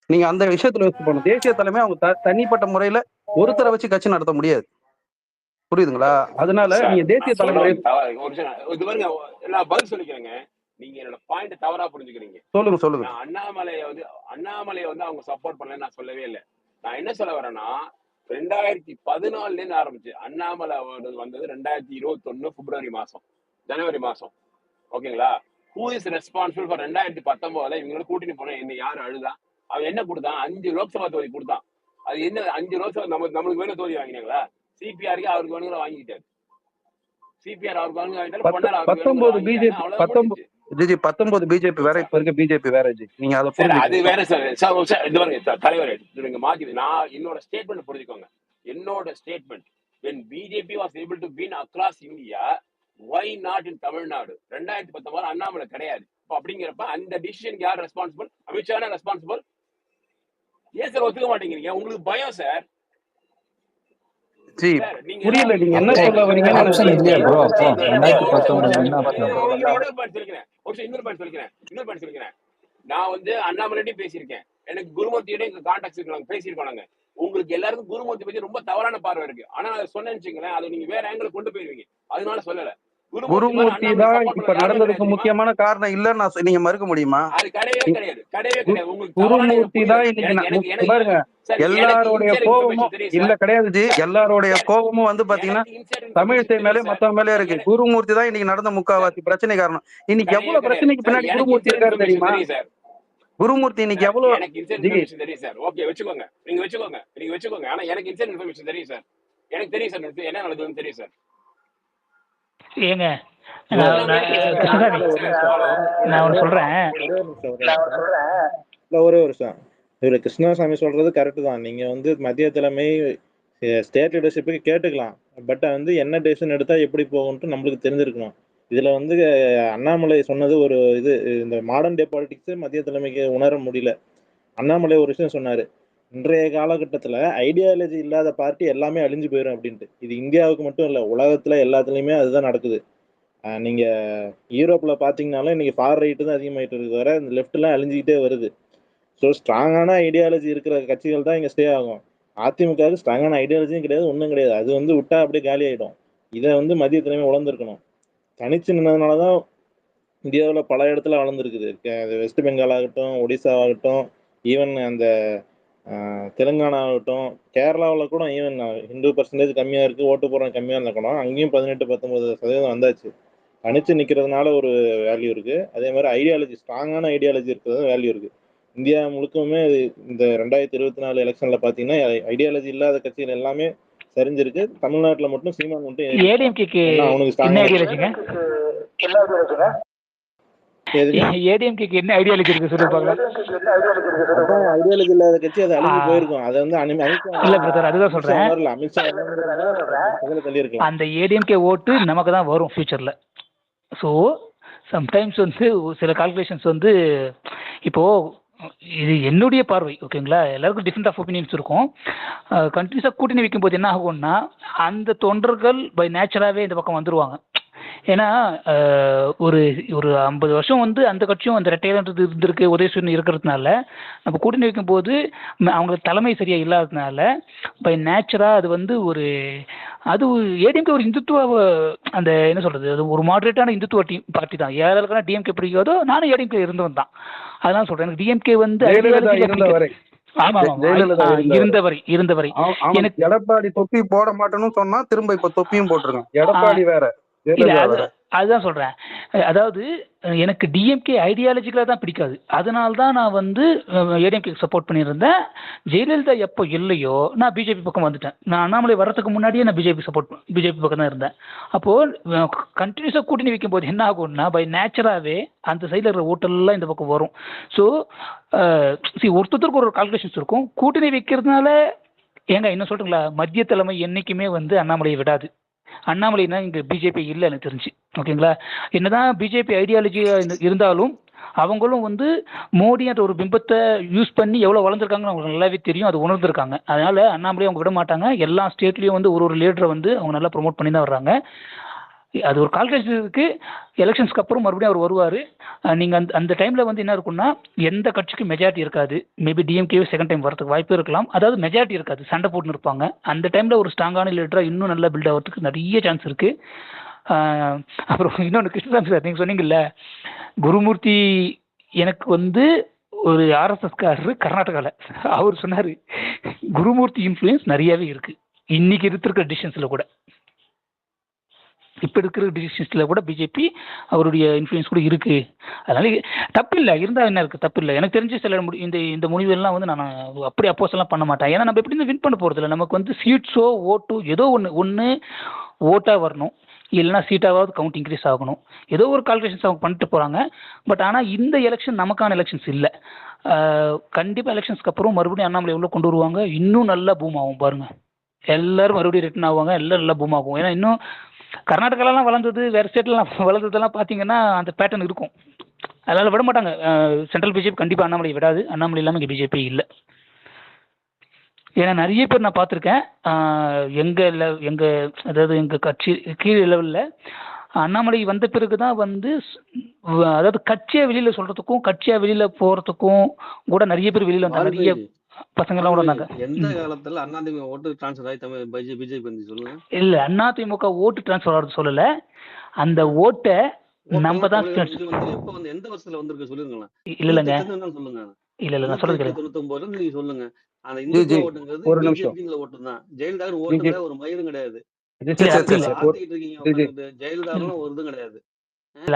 நீங்க அந்த விஷயத்துல யோசிச்சு போகணும். தேசிய தலைமை அவங்க தனிப்பட்ட முறையில ஒருத்தரை வச்சு கட்சி நடத்த முடியாது. புரியுதுங்களா? அதனால சார் நீங்க தேசிய நான் தலைமுறை சொல்றது ஒரு நிமிஷம் இது பாருங்க, நான் பதில் சொல்லிக்கிறேங்க. நீங்க என்னோட பாயிண்ட் தவறா புரிஞ்சுக்கிறீங்க. சொல்லுங்க. நான் அண்ணாமலையை வந்து அவங்க சப்போர்ட் பண்ணலன்னு நான் சொல்லவே இல்லை. நான் என்ன சொல்ல வரேன்னா 2014 இருந்து ஆரம்பிச்சு அண்ணாமலை வந்தது 2021 பிப்ரவரி மாசம், ஜனவரி மாசம். ஓகேங்களா? ஹூ இஸ் ரெஸ்பான்சிபிள் ஃபார் 2019 இவங்களோட கூட்டணி போன என்ன யாரு அழுதா? அவன் என்ன கொடுத்தான்? 5 லோக்சபா தொகுதி கொடுத்தான். அது என்ன 5 லோக்சபா நம்மளுக்கு வேணும் தொகுதி வாங்கினாங்களா? சிபிஆருக்கு அவருக்கு வேணுங்கிற வாங்கிட்டாரு. சிபிஆர் அவருக்கு வாங்கிட்டாரு, பொன்னர் அவருக்கு வேணுங்கிற 19 வாங்கிட்டாங்க. பிஜேபி அவ்வளவுதான் முடிஞ்சு. 19 பிஜேபி வேற, இப்ப இருக்க பிஜேபி வேற ஜி. நீங்க அதை சார் அது புரிஞ்சுக்கணும். வேற சார். இது பாருங்க தலைவர், நீங்க மாத்தி நான் என்னோட ஸ்டேட்மெண்ட் புரிஞ்சுக்கோங்க. என்னோட statement, when BJP was able to win across India, why not in Tamil Nadu? 2019 Annamalai கிடையாது. அப்படிங்கிறப்ப அந்த டிசிஷனுக்கு யார் ரெஸ்பான்சிபிள்? அமித்ஷா ரெஸ்பான்சிபிள். ஏன் சார் ஒத்துக்க மாட்டேங்கிறீங்க? உங்களுக்கு பயம் சார். ஜி புரியல நீங்க என்ன சொல்ல வரீங்கன்னு எனக்கு ஆப்ஷன் இல்லையா ப்ரோ? அப்போ இன்னொரு பாயிண்ட் சொல்லிக்கிறேன். நான் வந்து அண்ணாமலையும் பேசியிருக்கேன், எனக்கு குருமூர்த்தியோட எங்க கான்டாக்ட் பேசியிருக்கோம் நாங்க. உங்களுக்கு எல்லாருக்கும் குருமூர்த்தி பத்தி ரொம்ப தவறான பார்வை இருக்கு. ஆனா அதை சொன்னேன்னு அதை நீங்க வேற ஆங்கிள் கொண்டு போயிருவீங்க. அதனால சொல்லல. குருமூர்த்தி தான் இப்ப நடந்ததுக்கு முக்கியமான காரணம் இல்லன்னு நீங்க மறுக்க முடியுமா? அது கிடையவே கிடையாது. குருமூர்த்தி தான் இன்னைக்கு பாருங்க, எல்லாரோடைய கோபமும் இல்ல கிடையாது ஜி. எல்லாரோடைய கோபமும் வந்து பாத்தீங்கன்னா தமிழிசை மேலே மத்தவங்க மேலே இருக்கு. குருமூர்த்தி தான் இன்னைக்கு நடந்த முக்காவாசி பிரச்சனை காரணம். இன்னைக்கு எவ்வளவு பிரச்சனைக்கு பின்னாடி குருமூர்த்தி இருக்காரு தெரியுமா? குருமூர்த்தி இன்னைக்கு எவ்வளவு தெரியும் சார். ஓகே வச்சுக்கோங்க, நீங்க வச்சுக்கோங்க. ஆனா எனக்கு இன்சைட் இன்ஃபர்மேஷன் தெரியும் சார். எனக்கு தெரியும் சார் என்ன நடக்குதுன்னு தெரியும் சார். ஏங்க நான் ஒன்று சொல்றேன். ஒரே வருஷம் இவரு கிருஷ்ணசாமி சொல்றது கரெக்ட் தான். நீங்க வந்து மத்திய தலைமை ஸ்டேட் லீடர்ஷிப்புக்கு கேட்டுக்கலாம். பட் வந்து என்ன டெசிஷன் எடுத்தா எப்படி போகும்ட்டு நம்மளுக்கு தெரிஞ்சிருக்கணும். இதுல வந்து அண்ணாமலை சொன்னது ஒரு இது, இந்த மாடர்ன் டே பாலிடிக்ஸ் மத்திய தலைமைக்கு உணர முடியல. அண்ணாமலை ஒரு விஷயம் சொன்னாரு, இன்றைய காலகட்டத்துல ஐடியாலஜி இல்லாத பார்ட்டி எல்லாமே அழிஞ்சு போயிடும் அப்படின்ட்டு. இது இந்தியாவுக்கு மட்டும் இல்லை, உலகத்துல எல்லாத்துலயுமே அதுதான் நடக்குது. நீங்க யூரோப்ல பாத்தீங்கன்னாலும் இன்னைக்கு ஃபார் ரைட்டு தான் அதிகமாயிட்டு இருக்கு, வர இந்த லெஃப்ட் எல்லாம் அழிஞ்சுக்கிட்டே வருது. ஸோ ஸ்ட்ராங்கான ஐடியாலஜி இருக்கிற கட்சிகள் தான் இங்க ஸ்டே ஆகும். அதிமுகவுக்கு ஸ்ட்ராங்கான ஐடியாலஜியும் கிடையாது, ஒன்றும் கிடையாது. அது வந்து விட்டா அப்படியே காலி ஆயிடும். இதை வந்து மத்திய தலைமை உணர்ந்திருக்கணும். தனிச்சு நின்னதுனாலதான் இந்தியாவில் பல இடத்துல வளர்ந்துருக்குது. வெஸ்ட் பெங்கால் ஆகட்டும், ஒடிசா ஆகட்டும், ஈவன் அந்த தெலுங்கானா ஆகட்டும், கேரளாவில் கூட ஈவன் ஹிந்து பர்சன்டேஜ் கம்மியாக இருக்குது, ஓட்டு போடுறவங்க கம்மியாக இருந்தால் கூட அங்கேயும் 18-19% வந்தாச்சு. தனிச்சு நிற்கிறதுனால ஒரு வேல்யூ இருக்குது. அதே மாதிரி ஐடியாலஜி, ஸ்ட்ராங்கான ஐடியாலஜி இருக்கிறது வேல்யூ இருக்குது. இந்தியா முழுக்கவுமே இந்த 2024 எலெக்ஷனில் பார்த்தீங்கன்னா ஐடியாலஜி இல்லாத கட்சிகள் எல்லாமே சரிஞ்சிருக்கு. தமிழ்நாட்டில் மட்டும் சீமான் மட்டும் அவனுக்கு ஏடிஎம்கேக்கு என்ன ஐடியாலஜி இருக்கு சொல்லுங்க. ஐடியாலஜி இல்லாத கட்சி அது அழிஞ்சு போயிருக்கும். அதை வந்து இல்ல பிரதர், அதுதான் சொல்றேன். அமித்ஷா தள்ளி இருக்கலாம். அந்த ஏடிஎம்கே ஓட்டு நமக்கு தான் வரும் ஃபியூச்சர்ல. ஸோ சம்டைம்ஸ் வந்து சில கால்குலேஷன்ஸ் வந்து இப்போ இது என்னுடைய பார்வை, ஓகேங்களா? எல்லாருக்கும் டிஃப்ரெண்ட் ஆஃப் ஒப்பீனியன்ஸ் இருக்கும். கண்டினியூஸாக கூட்டணி வைக்கும்போது என்ன ஆகும்னா அந்த தொண்டர்கள் பை நேச்சராகவே இந்த பக்கம் வந்துடுவாங்க. ஏன்னா ஒரு 50 வருஷம் வந்து அந்த கட்சியும் அந்த ரெட்டையிலன்றது இருந்திருக்கு, உதயசூரியன் இருக்கிறதுனால நம்ம கூட்டணி வைக்கும்போது அவங்களுக்கு தலைமை சரியாக இல்லாததுனால பை நேச்சராக அது வந்து அது ஏடிஎம்கே ஒரு இந்துத்துவ, அந்த என்ன சொல்கிறது, அது ஒரு மாடரேட்டான இந்துத்துவ பார்ட்டி தான். யாருக்கான டிஎம்கே பிடிக்காதோ, நானும் ஏடிஎம்கே இருந்தவன் தான். அதெல்லாம் சொல்கிறேன். எனக்கு டிஎம்கே வந்து இருந்தவரை எனக்கு எடப்பாடி தொப்பி போட மாட்டேன்னு சொன்னா திரும்ப இப்ப தொப்பியும் போட்டுருங்க. எடப்பாடி வேற. அதுதான் சொல்றேன். அதாவது எனக்கு டிஎம்கே ஐடியாலஜிக்கலா தான் பிடிக்காது. அதனால தான் நான் வந்து ஏடிஎம்கே சப்போர்ட் பண்ணியிருந்தேன். ஜெயலலிதா எப்போ இல்லையோ நான் பிஜேபி பக்கம் வந்துட்டேன். நான் அண்ணாமலை வர்றதுக்கு முன்னாடியே நான் பிஜேபி பக்கம் தான் இருந்தேன். அப்போ கண்டினியூஸாக கூட்டணி வைக்கும் போது என்ன ஆகும்னா பை நேச்சராகவே அந்த சைடில் இருக்கிற ஓட்டெல்லாம் இந்த பக்கம் வரும். ஸோ ஒருத்தருக்கு ஒரு கால்குலேஷன்ஸ் இருக்கும். கூட்டணி வைக்கிறதுனால ஏங்க இன்னும் சொல்றீங்களா, மத்திய தலைமை என்னைக்குமே வந்து அண்ணாமலையை விடாது. அண்ணாமலைனா இங்கே பிஜேபி இல்லை எனக்கு தெரிஞ்சு, ஓகேங்களா? என்னதான் பிஜேபி ஐடியாலஜி இருந்தாலும் அவங்களும் வந்து மோடின்ற ஒரு பிம்பத்தை யூஸ் பண்ணி எவ்வளோ வளர்ந்துருக்காங்கன்னு அவங்களுக்கு நல்லாவே தெரியும், அது உணர்ந்துருக்காங்க. அதனால அண்ணாமலையை அவங்க விட மாட்டாங்க. எல்லா ஸ்டேட்லேயும் வந்து ஒரு லீடரை வந்து அவங்க நல்லா ப்ரொமோட் பண்ணி தான் வர்றாங்க. அது ஒரு கால்குலேஷன் இருக்கு. எலெக்ஷன்ஸ்க்கு அப்புறம் மறுபடியும் அவர் வருவார். நீங்கள் அந்த டைமில் வந்து என்ன இருக்குன்னா, எந்த கட்சிக்கும் மெஜாரிட்டி இருக்காது. மேபி டிஎம்கே செகண்ட் டைம் வரதுக்கு வாய்ப்பு இருக்கலாம். அதாவது மெஜாரிட்டி இருக்காது, சண்டை போட்டுன்னு இருப்பாங்க. அந்த டைமில் ஒரு ஸ்ட்ராங்கான லீடராக இன்னும் நல்லா பில்ட் ஆகிறதுக்கு நிறைய சான்ஸ் இருக்குது. அப்புறம் இன்னொன்று கிருஷ்ணசாமி சார், நீங்கள் சொன்னீங்கல்ல குருமூர்த்தி எனக்கு வந்து ஒரு ஆர்எஸ்எஸ்காரர் கர்நாடகாவில் அவர் சொன்னார் குருமூர்த்தி இன்ஃப்ளூயன்ஸ் நிறையாவே இருக்குது இன்னைக்கு இருக்கிற டிசிஷன்ஸில் கூட. இப்போ இருக்கிற டிசிஷன்ஸில் கூட பிஜேபி அவருடைய இன்ஃப்ளூயன்ஸ் கூட இருக்குது. அதனால தப்பு இல்லை, இருந்தால் என்ன இருக்குது, தப்பு இல்லை. எனக்கு தெரிஞ்சு சில இந்த முடிவெல்லாம் வந்து நான் அப்படி அப்போஸ் எல்லாம் பண்ண மாட்டேன். ஏன்னா நம்ம எப்படி வின் பண்ண போகிறதில்ல. நமக்கு வந்து சீட்ஸோ ஓட்டோ ஏதோ ஒன்று ஓட்டாக வரணும், இல்லைனா சீட்டாவது கவுண்ட் இன்க்ரீஸ் ஆகணும். ஏதோ ஒரு கால்குலேஷன்ஸ் அவங்க பண்ணிட்டு போகிறாங்க. பட் ஆனால் இந்த எலெக்ஷன் நமக்கான எலெக்ஷன்ஸ் இல்லை. கண்டிப்பாக எலெக்ஷன்ஸ்க்கு அப்புறம் மறுபடியும் அண்ணாமலை எவ்வளோ கொண்டு வருவாங்க, இன்னும் நல்லா பூம் ஆகும் பாருங்கள். எல்லோரும் மறுபடியும் ரிட்டர்ன் ஆவாங்க, எல்லோரும் நல்லா பூம் ஆகும். ஏன்னா இன்னும் கர்நாடகாலாம் வளர்ந்தது, வேறு ஸ்டேட்லாம் வளர்ந்ததெல்லாம் பார்த்தீங்கன்னா அந்த பேட்டர்ன் இருக்கும். அதனால் விட மாட்டாங்க. சென்ட்ரல் பிஜேபி கண்டிப்பாக அண்ணாமலை விடாது. அண்ணாமலை இல்லாமல் இங்கே பிஜேபி இல்லை. ஏன்னா நிறைய பேர் நான் பார்த்துருக்கேன், அதாவது எங்கள் கட்சி கீழ் லெவலில் அண்ணாமலை வந்த பிறகு தான் வந்து அதாவது கட்சியாக வெளியில் சொல்கிறதுக்கும் கட்சியாக வெளியில் போகிறதுக்கும் கூட நிறைய பேர் வெளியில் வந்தாங்க. நிறைய பசங்கள்லாம் கூட வந்தாங்க. எந்த காலத்துல அதிமுக ஓட்டு டிரான்ஸ்ஃபர் ஆகி பிஜேபி வந்து சொல்லுங்க. இல்ல, அதிமுக ஓட்டு டிரான்ஸ்ஃபர் ஆகிறது சொல்லல, அந்த ஓட்டை நம்ம தான் எப்ப வந்து எந்த வருஷத்துல வந்திருக்கு சொல்லுங்களேன். இல்லங்க சொல்லுங்க. இல்ல நான் சொல்றது 99 நீங்க சொல்லுங்க. அந்த இந்து ஓட்டுங்கிறது பிஜேபிங்கிற ஓட்டு தான். ஜெயலலிதா ஓட்டுல ஒரு மயிரும் கிடையாது. ஜெயலலிதா ஒரு இதுவும் கிடையாது.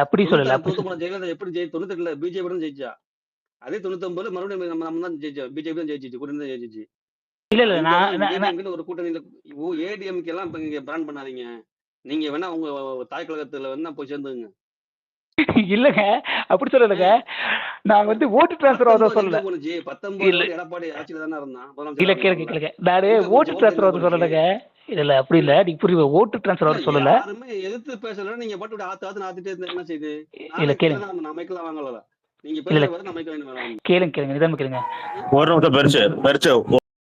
அப்படி சொல்லல. ஜெயலலிதா எப்படி 98ல பிஜேபி தான் ஜெயிச்சா. அதே 99 மறுபடியும் நம்ம தான் ஜெயிச்சோம். பிஜேபி தான் ஜெயிச்சிச்சு, கூட தான் ஜெயிச்சிச்சு. இல்ல நான் ஒரு கூட்டணியில ஏடிஎம்கே எல்லாம் இப்ப நீங்க பிராண்ட் பண்ணாதீங்க. நீங்க வேணா உங்க தாய் கழகத்துல வேணா போய் சேர்ந்துங்க. இல்லங்க அப்படி சொல்லலங்க, நான் வந்து ஓட்டு டிரான்ஸ்ஃபர் ஆகுது சொல்லல. 19 எடப்பாடி ஆட்சியில தானே இருந்தான். இல்ல கேளுங்க, நானு ஓட்டு டிரான்ஸ்ஃபர் ஆகுது சொல்லலங்க. இல்ல அப்படி இல்ல, நீ புரியுது, ஓட்டு டிரான்ஸ்ஃபர் ஆகுது சொல்லல. யாருமே எதிர்த்து பேசல. நீங்க பாட்டு ஆத்திட்டே இருந்தா என்ன செய்யுது? இல்ல கேளுங்க, நம்ம அமைக்கலாம் வாங்கலாம். நீங்க பேசுறது நம்ம அமைக்க வேண்டாம். கேளுங்க நிதானமா கேளுங்க. ஒரு நிமிஷம் பெருசு